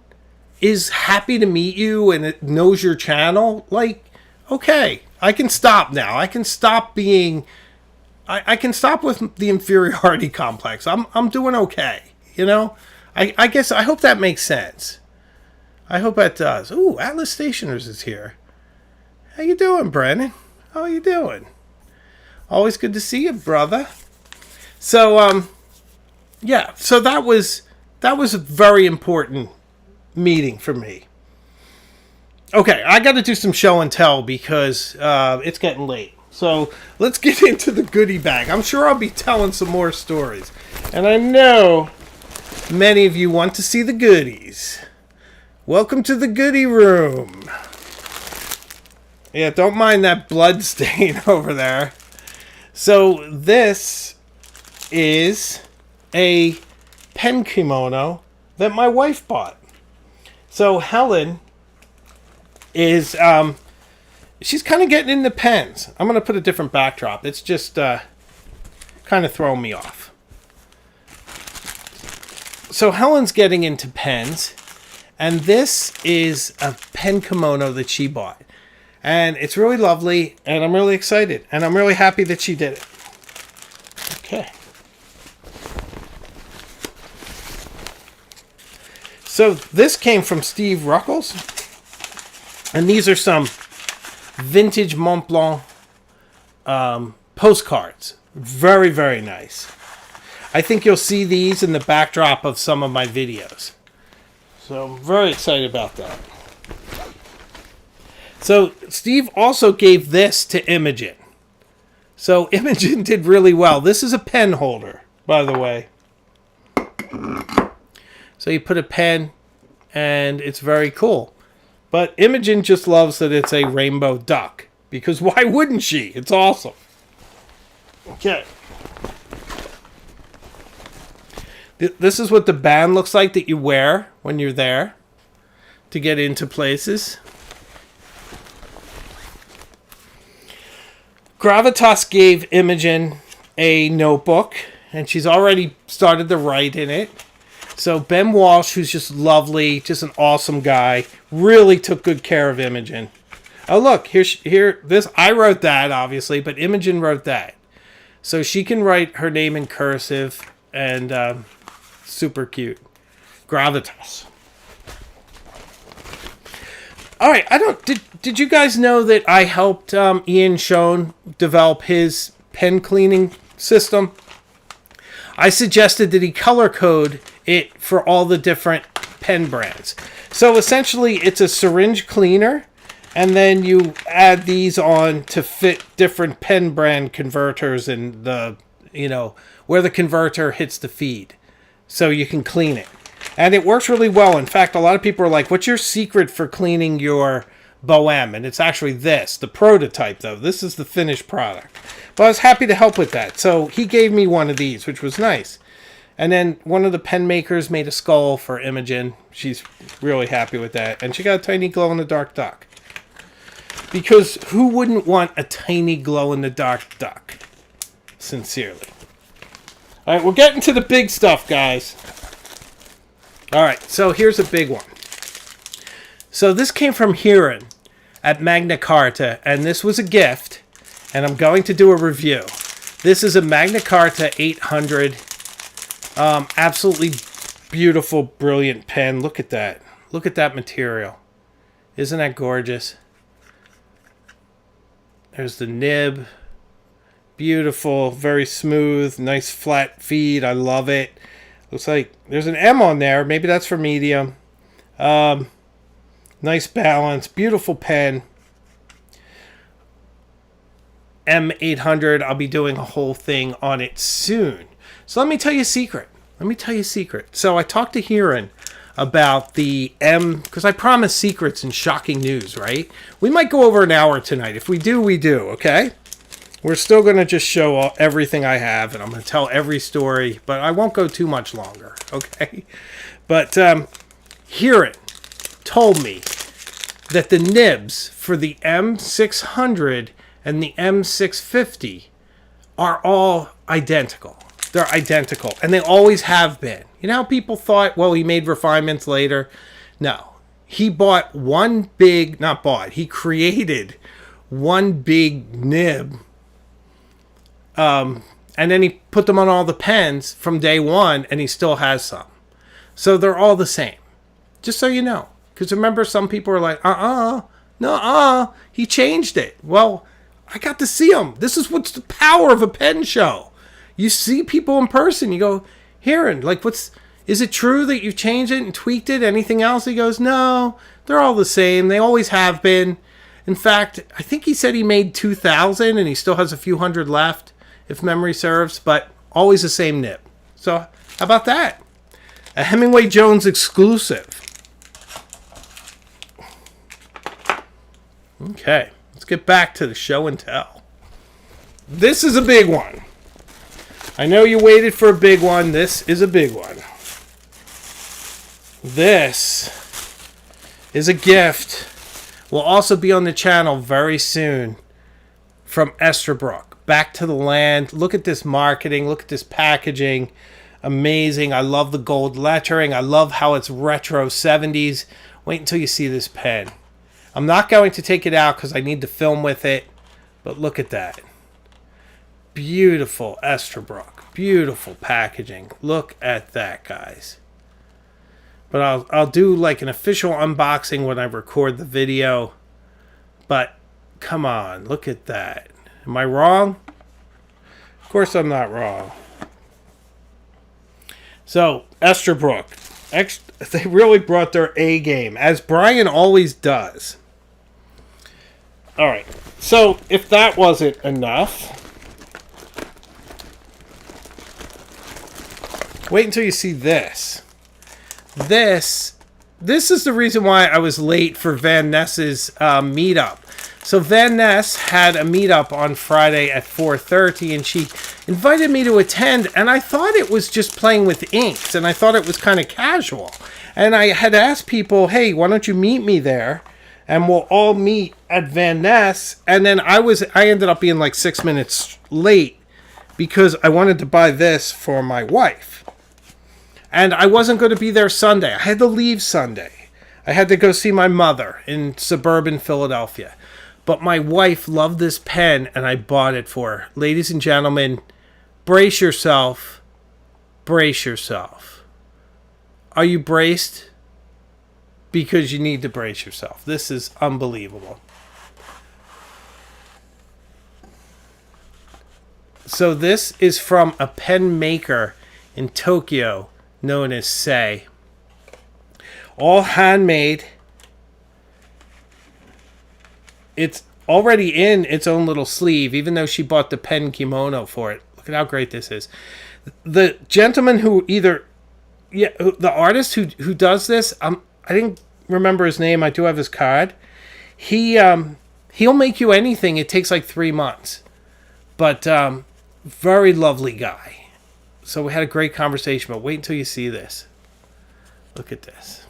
is happy to meet you and it knows your channel, like, okay, I can stop now. I can stop being... I can stop with the inferiority complex. I'm doing okay, I guess I hope that makes sense. I hope that does. Ooh, Atlas Stationers is here. How you doing, Brennan? How you doing? Always good to see you, brother. So so that was a very important meeting for me. Okay, I got to do some show and tell because it's getting late. So let's get into the goodie bag. I'm sure I'll be telling some more stories. And I know many of you want to see the goodies. Welcome to the goodie room. Yeah, don't mind that blood stain over there. So this is a pen kimono that my wife bought. So Helen is... she's kind of getting into pens. I'm going to put a different backdrop. It's just kind of throwing me off. So Helen's getting into pens. And this is a pen kimono that she bought. And it's really lovely. And I'm really excited. And I'm really happy that she did it. Okay. So this came from Steve Ruckles. And these are some vintage Mont Blanc postcards. Very, very nice. I think you'll see these in the backdrop of some of my videos. So I'm very excited about that. So Steve also gave this to Imogen. So Imogen did really well. This is a pen holder, by the way. So you put a pen, and it's very cool. But Imogen just loves that it's a rainbow duck. Because why wouldn't she? It's awesome. Okay. This is what the band looks like that you wear when you're there to get into places. Gravitas gave Imogen a notebook, and she's already started to write in it. So Ben Walsh, who's just lovely, just an awesome guy, really took good care of Imogen. Oh, look, here, this, I wrote that, obviously, but Imogen wrote that. So she can write her name in cursive, and super cute. Gravitas. All right, did you guys know that I helped Ian Schoen develop his pen cleaning system? I suggested that he color code it for all the different pen brands. So essentially, it's a syringe cleaner, and then you add these on to fit different pen brand converters and where the converter hits the feed, so you can clean it. And it works really well. In fact, a lot of people are like, what's your secret for cleaning your Bohème? And it's actually this, the prototype, though. This is the finished product. But I was happy to help with that. So he gave me one of these, which was nice. And then one of the pen makers made a skull for Imogen. She's really happy with that. And she got a tiny glow-in-the-dark duck. Because who wouldn't want a tiny glow-in-the-dark duck? Sincerely. All right, we're getting to the big stuff, guys. All right, so here's a big one. So this came from Helen at Magna Carta, and this was a gift, and I'm going to do a review. This is a Magna Carta 800. Absolutely beautiful, brilliant pen. Look at that. Look at that material. Isn't that gorgeous? There's the nib. Beautiful, very smooth, nice flat feed. I love it. Looks like there's an M on there. Maybe that's for medium. Nice balance. Beautiful pen. M800. I'll be doing a whole thing on it soon. So let me tell you a secret. So I talked to Helen about the M, because I promise secrets and shocking news, right? We might go over an hour tonight. If we do, we do, okay? We're still going to just show everything I have, and I'm going to tell every story, but I won't go too much longer, okay? But Helen told me that the nibs for the M600 and the M650 are all identical. They're identical, and they always have been. You know how people thought, well, he made refinements later? No. He bought one big, not bought, he created one big nib, and then he put them on all the pens from day one, and he still has some. So they're all the same. Just so you know. Because remember, some people are like, he changed it. Well, I got to see him. This is what's the power of a pen show. You see people in person, you go, Helen, like, is it true that you changed it and tweaked it? Anything else? He goes, no, they're all the same. They always have been. In fact, I think he said he made 2,000 and he still has a few hundred left, if memory serves, but always the same nib. So how about that? A Hemingway Jones exclusive. Okay, let's get back to the show and tell. This is a big one. I know you waited for a big one. This is a big one. This is a gift. Will also be on the channel very soon from Esterbrook. Back to the land. Look at this marketing. Look at this packaging. Amazing. I love the gold lettering. I love how it's retro 70s. Wait until you see this pen. I'm not going to take it out because I need to film with it. But look at that. Beautiful Esterbrook. Beautiful packaging. Look at that, guys. But I'll do like an official unboxing when I record the video. But come on, look at that. Am I wrong? Of course I'm not wrong. So, Esterbrook. They really brought their A game, as Brian always does. Alright, so if that wasn't enough, wait until you see this. This is the reason why I was late for Van Ness's meetup. So Van Ness had a meetup on Friday at 4:30, and she invited me to attend, and I thought it was just playing with inks, and I thought it was kind of casual. And I had asked people, hey, why don't you meet me there, and we'll all meet at Van Ness. And then I ended up being like 6 minutes late because I wanted to buy this for my wife. And I wasn't going to be there Sunday. I had to leave Sunday. I had to go see my mother in suburban Philadelphia. But my wife loved this pen, and I bought it for her. Ladies and gentlemen, brace yourself. Brace yourself. Are you braced? Because you need to brace yourself. This is unbelievable. So this is from a pen maker in Tokyo known as Sei. All handmade. It's already in its own little sleeve, even though she bought the pen kimono for it. Look at how great this is. The gentleman who the artist who does this, I didn't remember his name. I do have his card. He'll make you anything. It takes like 3 months. But very lovely guy. So we had a great conversation, but wait until you see this. Look at this.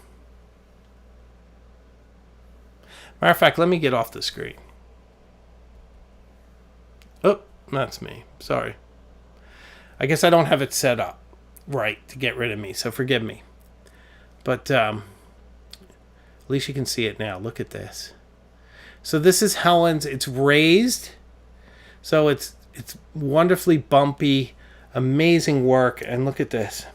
Matter of fact, let me get off the screen. Oh, that's me. Sorry. I guess I don't have it set up right to get rid of me, so forgive me. But at least you can see it now. Look at this. So this is Helen's. It's raised. So it's wonderfully bumpy. Amazing work. And look at this.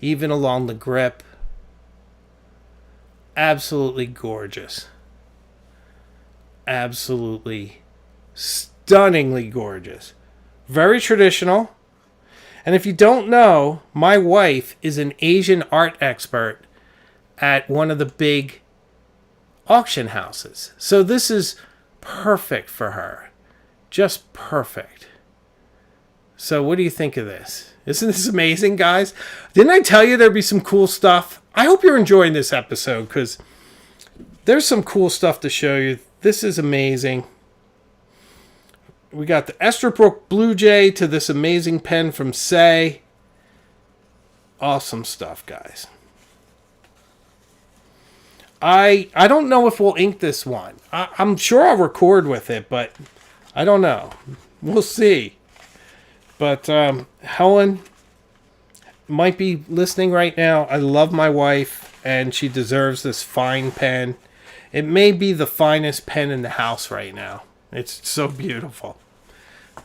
Even along the grip. Absolutely gorgeous. Absolutely stunningly gorgeous. Very traditional. And if you don't know, my wife is an Asian art expert at one of the big auction houses. So this is perfect for her. Just perfect. So what do you think of this? Isn't this amazing, guys? Didn't I tell you there'd be some cool stuff? I hope you're enjoying this episode because there's some cool stuff to show you. This is amazing. We got the Esterbrook Blue Jay to this amazing pen from Sei. Awesome stuff, guys. I don't know if we'll ink this one. I'm sure I'll record with it, but I don't know. We'll see. But Helen might be listening right now. I love my wife, and she deserves this fine pen. It may be the finest pen in the house right now. It's so beautiful.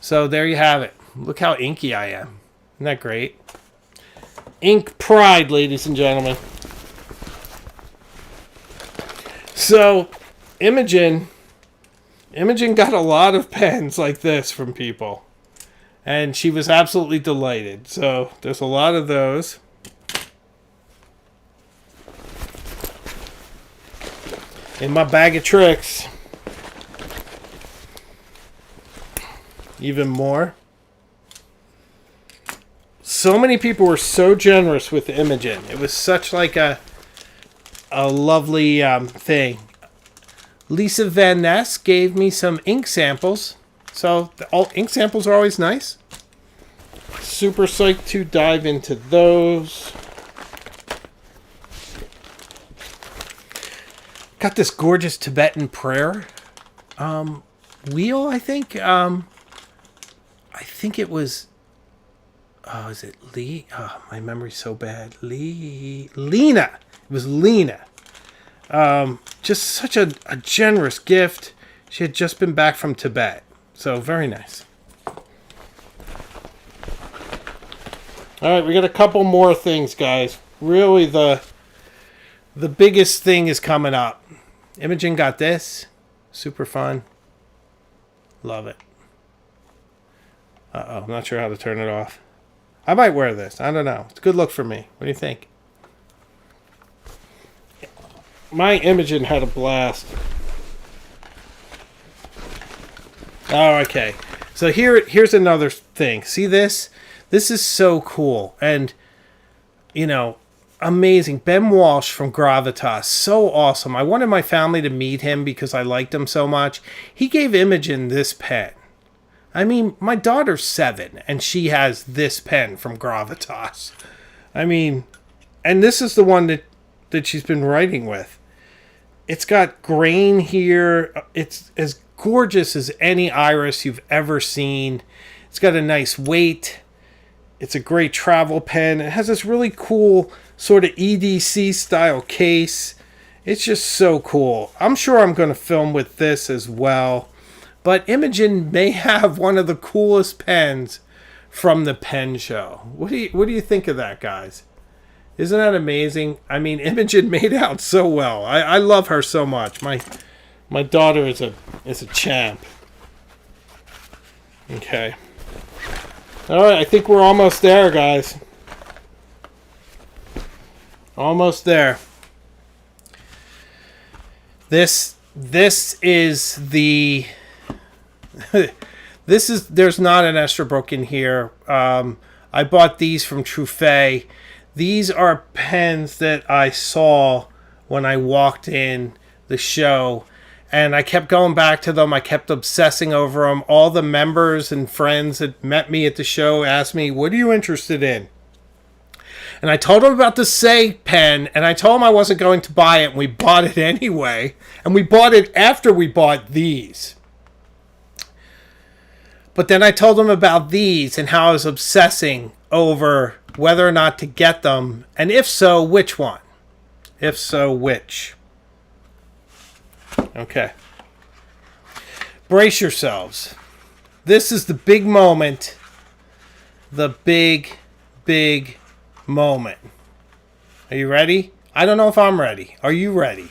So there you have it. Look how inky I am. Isn't that great? Ink pride, ladies and gentlemen. So Imogen got a lot of pens like this from people. And she was absolutely delighted. So there's a lot of those. In my bag of tricks. Even more. So many people were so generous with Imogen. It was such like a lovely thing. Lisa Van Ness gave me some ink samples. So all ink samples are always nice. Super psyched to dive into those. Got this gorgeous Tibetan prayer wheel, I think. I think it was... Oh, is it Lee? Oh, my memory's so bad. Lena. It was Lena. Just such a generous gift. She had just been back from Tibet. So, very nice. Alright, we got a couple more things, guys. Really, the biggest thing is coming up. Imogen got this. Super fun. Love it. Uh-oh, I'm not sure how to turn it off. I might wear this. I don't know. It's a good look for me. What do you think? My Imogen had a blast. Oh, okay. So here's another thing. See this? This is so cool. And, you know, amazing. Ben Walsh from Gravitas. So awesome. I wanted my family to meet him because I liked him so much. He gave Imogen this pen. I mean, my daughter's 7, and she has this pen from Gravitas. I mean, and this is the one that she's been writing with. It's got grain here. It's as gorgeous as any iris you've ever seen. It's got a nice weight. It's a great travel pen. It has this really cool sort of EDC style case. It's just so cool. I'm sure I'm going to film with this as well. But Imogen may have one of the coolest pens from the pen show. What do you think of that, guys? Isn't that amazing? I mean, Imogen made out so well. I love her so much. My daughter is a champ. Okay. All right, I think we're almost there, guys. Almost there. This is the there's not an Esterbrook in here. I bought these from Truffet. These are pens that I saw when I walked in the show, and I kept going back to them. I kept obsessing over them. All the members and friends that met me at the show asked me, "What are you interested in?" And I told them about the Say pen, and I told them I wasn't going to buy it, and we bought it anyway. And we bought it after we bought these. But then I told them about these and how I was obsessing over whether or not to get them, and if so, which one? If so, which? Okay. Brace yourselves. This is the big moment. The big moment. Are you ready? I don't know if I'm ready. Are you ready?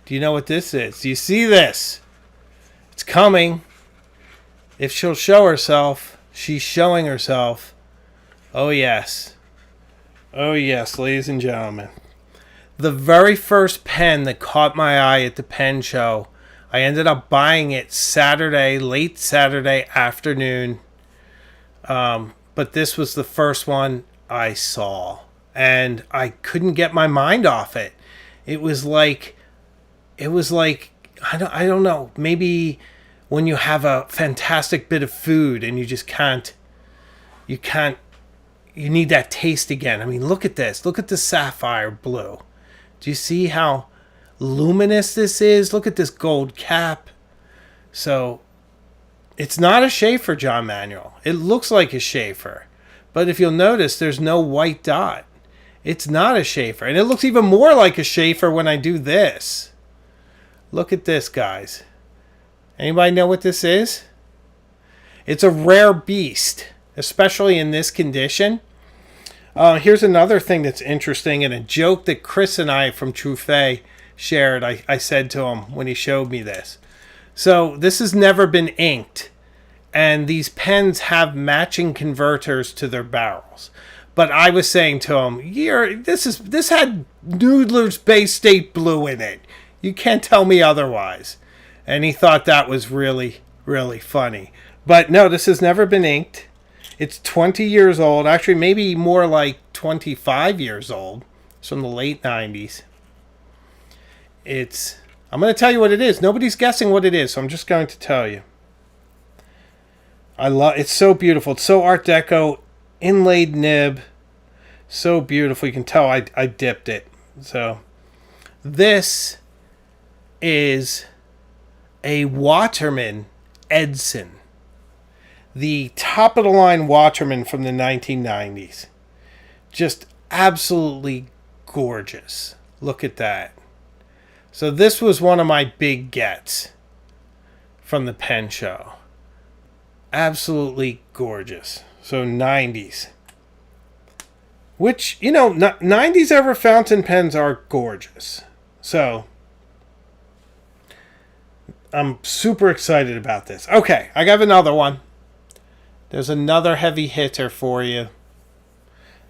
Do you know what this is? Do you see this? It's coming. If she'll show herself, she's showing herself. Oh yes. Oh yes, ladies and gentlemen. The very first pen that caught my eye at the pen show, I ended up buying it Saturday, late Saturday afternoon. But this was the first one I saw, and I couldn't get my mind off it. It was like I don't know, maybe when you have a fantastic bit of food and you just you need that taste again. I mean, look at this. Look at the sapphire blue. Do you see how luminous this is? Look at this gold cap. So it's not a Schaefer, John Manuel. It looks like a Schaefer. But if you'll notice, there's no white dot. It's not a Schaefer. And it looks even more like a Schaefer when I do this. Look at this, guys. Anybody know what this is? It's a rare beast, especially in this condition. Here's another thing that's interesting, and a joke that Chris and I from Truffet shared. I said to him when he showed me this. So this has never been inked, and these pens have matching converters to their barrels. But I was saying to him, this had Noodler's Bay State Blue in it. You can't tell me otherwise. And he thought that was really, really funny. But no, this has never been inked. It's 20 years old. Actually, maybe more like 25 years old. It's from the late 90s. I'm going to tell you what it is. Nobody's guessing what it is, so I'm just going to tell you. It's so beautiful. It's so Art Deco, inlaid nib. So beautiful. You can tell I dipped it. So this is a Waterman Edson. The top of the line Waterman from the 1990s. Just absolutely gorgeous. Look at that. So this was one of my big gets from the pen show. Absolutely gorgeous. So 90s. Which, 90s ever fountain pens are gorgeous. So I'm super excited about this. Okay, I got another one. There's another heavy hitter for you.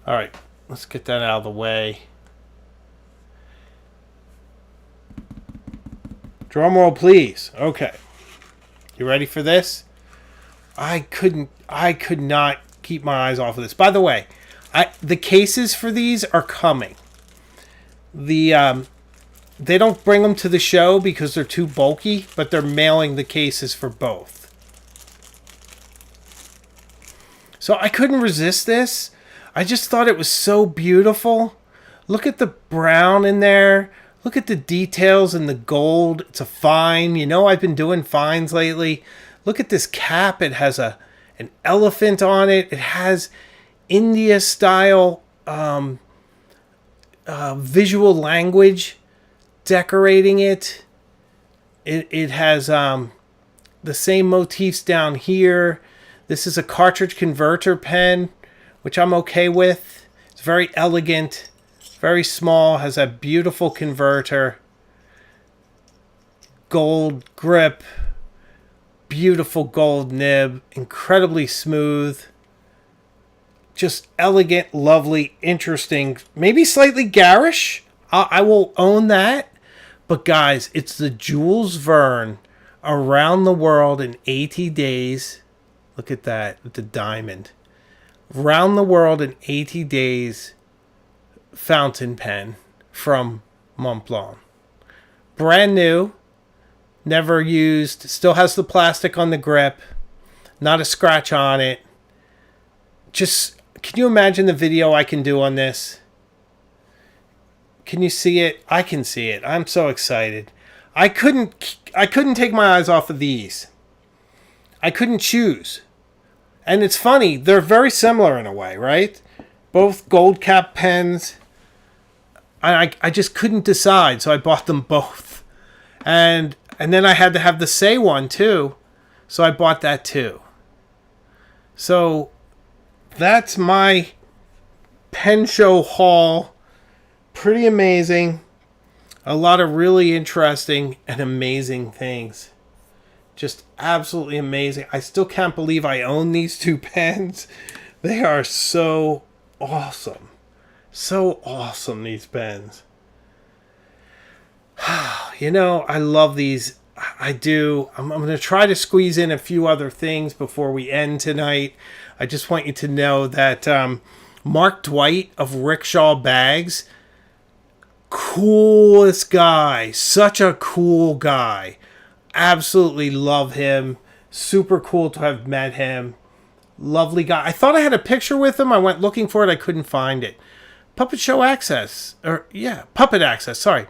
All right, let's get that out of the way. Drum roll, please. Okay. You ready for this? I could not keep my eyes off of this. By the way, the cases for these are coming. They don't bring them to the show because they're too bulky, but they're mailing the cases for both. So I couldn't resist this. I just thought it was so beautiful. Look at the brown in there. Look at the details in the gold. It's a fine. I've been doing fines lately. Look at this cap. It has an elephant on it. It has India style visual language decorating it. It has the same motifs down here. This is a cartridge converter pen, which I'm okay with. It's very elegant, very small, has a beautiful converter. Gold grip, beautiful gold nib, incredibly smooth. Just elegant, lovely, interesting, maybe slightly garish. I will own that. But guys, it's the Jules Verne Around the World in 80 Days. Look at that, with the diamond. Around the World in 80 Days fountain pen from Montblanc. Brand new, never used, still has the plastic on the grip, not a scratch on it. Just, can you imagine the video I can do on this? Can you see it? I can see it. I'm so excited. I couldn't take my eyes off of these. I couldn't choose. And it's funny, they're very similar in a way, right? Both gold cap pens. I just couldn't decide, so I bought them both. And then I had to have the Say one too, so I bought that too. So that's my pen show haul. Pretty amazing. A lot of really interesting and amazing things. Just absolutely amazing. I still can't believe I own these two pens. They are so awesome. So awesome, these pens. You know, I love these. I do. I'm going to try to squeeze in a few other things before we end tonight. I just want you to know that Mark Dwight of Rickshaw Bags, coolest guy. Such a cool guy. Absolutely love him. Super cool to have met him. Lovely guy. I thought I had a picture with him. I went looking for it. I couldn't find it. Puppet Show Access. Puppet Access. Sorry.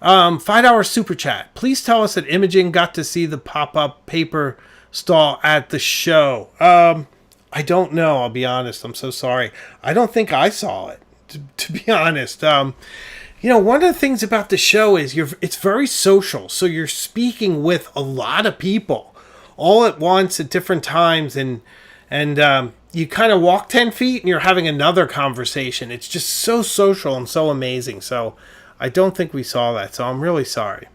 $5 super chat. Please tell us that Imogen got to see the pop-up paper stall at the show. I don't know. I'll be honest. I'm so sorry. I don't think I saw it, to be honest. You know, one of the things about the show is it's very social. So you're speaking with a lot of people all at once at different times. And you kind of walk 10 feet and you're having another conversation. It's just so social and so amazing. So I don't think we saw that. So I'm really sorry.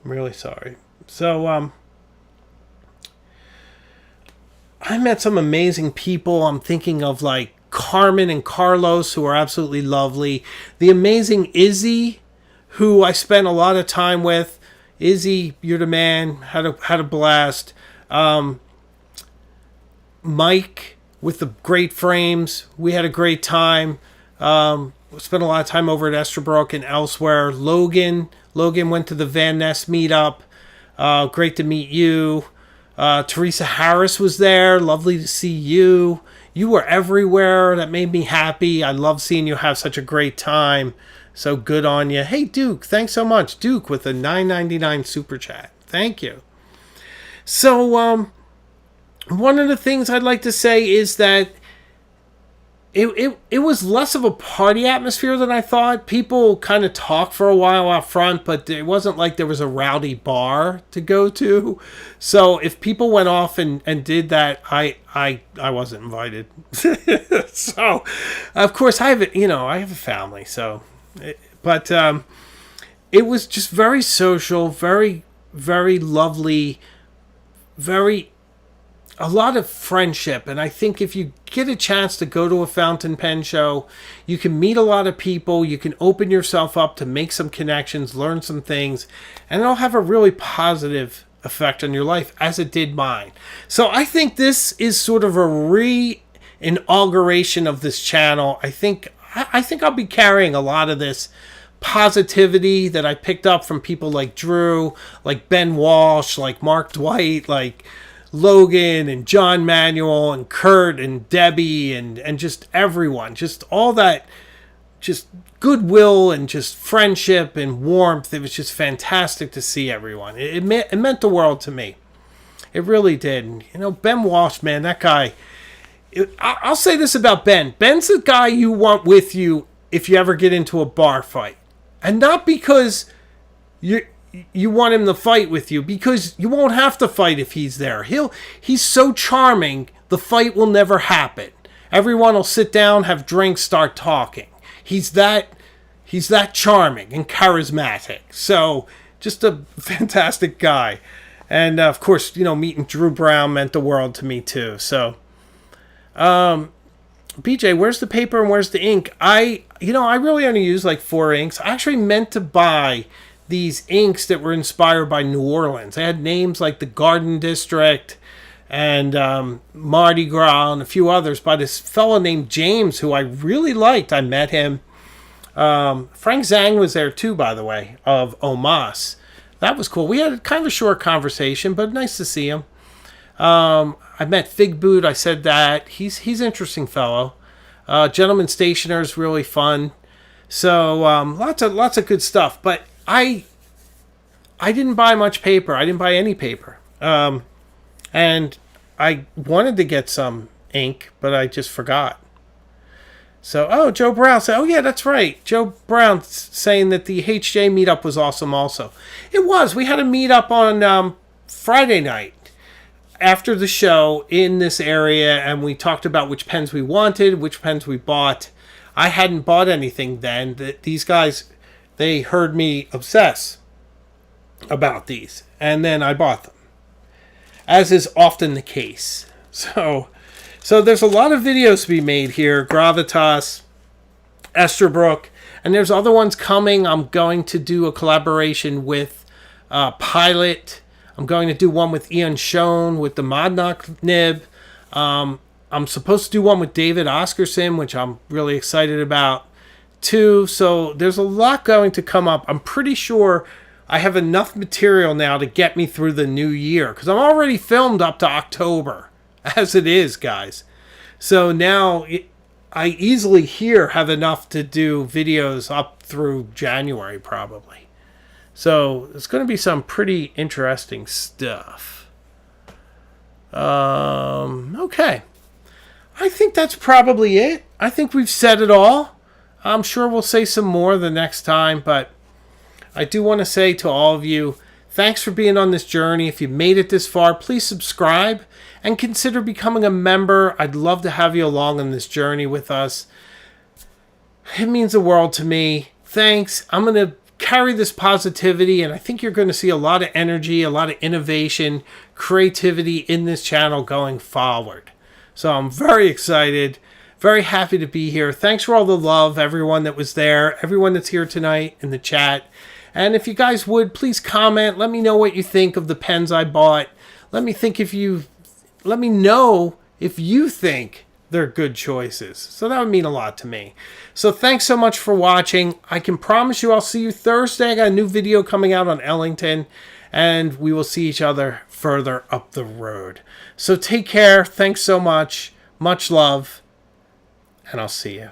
I'm really sorry. So I met some amazing people. I'm thinking of like Carmen and Carlos, who are absolutely lovely. The amazing Izzy, who I spent a lot of time with. Izzy, you're the man. Had a blast. Mike with the great frames. We had a great time. Spent a lot of time over at Esterbrook and elsewhere. Logan went to the Van Ness meetup. Great to meet you. Teresa Harris was there. Lovely to see you. You were everywhere. That made me happy. I love seeing you have such a great time. So good on you. Hey, Duke, thanks so much. Duke with a $9.99 super chat. Thank you. So, one of the things I'd like to say is that it was less of a party atmosphere than I thought. People kind of talked for a while out front, but it wasn't like there was a rowdy bar to go to. So if people went off and did that, I wasn't invited. So of course I have a family. So, but it was just very social, very, very lovely, a lot of friendship. And I think if you get a chance to go to a fountain pen show, you can meet a lot of people, you can open yourself up to make some connections, learn some things, and it'll have a really positive effect on your life, as it did mine. So I think this is sort of a re-inauguration of this channel. I think I'll be carrying a lot of this positivity that I picked up from people like Drew, like Ben Walsh, like Mark Dwight, like Logan and John Manuel and Kurt and Debbie and just everyone, just all that, just goodwill and just friendship and warmth. It was just fantastic to see everyone. It meant the world to me. It really did. You know, Ben Walsh, man, that guy. I'll say this about Ben. Ben's the guy you want with you if you ever get into a bar fight. And not because you want him to fight with you, because you won't have to fight if he's there. He's so charming, the fight will never happen. Everyone will sit down, have drinks, start talking. He's that charming and charismatic. So, just a fantastic guy. And, of course, you know, meeting Drew Brown meant the world to me, too. So, BJ, where's the paper and where's the ink? I really only use like 4 inks. I actually meant to buy these inks that were inspired by New Orleans. They had names like the Garden District and Mardi Gras and a few others by this fellow named James, who I really liked. I met him. Frank Zhang was there too, by the way, of Omas. That was cool. We had kind of a short conversation, but nice to see him. I met Fig Boot. I said that. He's an interesting fellow. Gentleman Stationer is really fun. So lots of good stuff. But I didn't buy much paper. I didn't buy any paper. And I wanted to get some ink, but I just forgot. So, Joe Brown said, oh yeah, that's right. Joe Brown saying that the HJ meetup was awesome also. It was. We had a meetup on Friday night after the show in this area, and we talked about which pens we wanted, which pens we bought. I hadn't bought anything then. These guys, they heard me obsess about these, and then I bought them, as is often the case. So there's a lot of videos to be made here. Gravitas, Esterbrook, and there's other ones coming. I'm going to do a collaboration with Pilot. I'm going to do one with Ian Schoen with the Modnock nib. I'm supposed to do one with David Oscarson, which I'm really excited about too. So there's a lot going to come up. I'm pretty sure I have enough material now to get me through the new year, because I'm already filmed up to October as it is, guys. So now I easily here have enough to do videos up through January probably. So it's going to be some pretty interesting stuff. Okay. I think that's probably it. I think we've said it all. I'm sure we'll say some more the next time, but I do want to say to all of you, thanks for being on this journey. If you made it this far, please subscribe and consider becoming a member. I'd love to have you along on this journey with us. It means the world to me. Thanks. I'm going to carry this positivity, and I think you're going to see a lot of energy, a lot of innovation, creativity in this channel going forward. So I'm very excited, very happy to be here. Thanks for all the love, everyone that was there, everyone that's here tonight in the chat. And if you guys would, please comment. Let me know what you think of the pens I bought. Let me know if you think they're good choices. So that would mean a lot to me. So thanks so much for watching. I can promise you I'll see you Thursday. I got a new video coming out on Ellington, and we will see each other further up the road. So take care. Thanks so much. Much love, and I'll see you.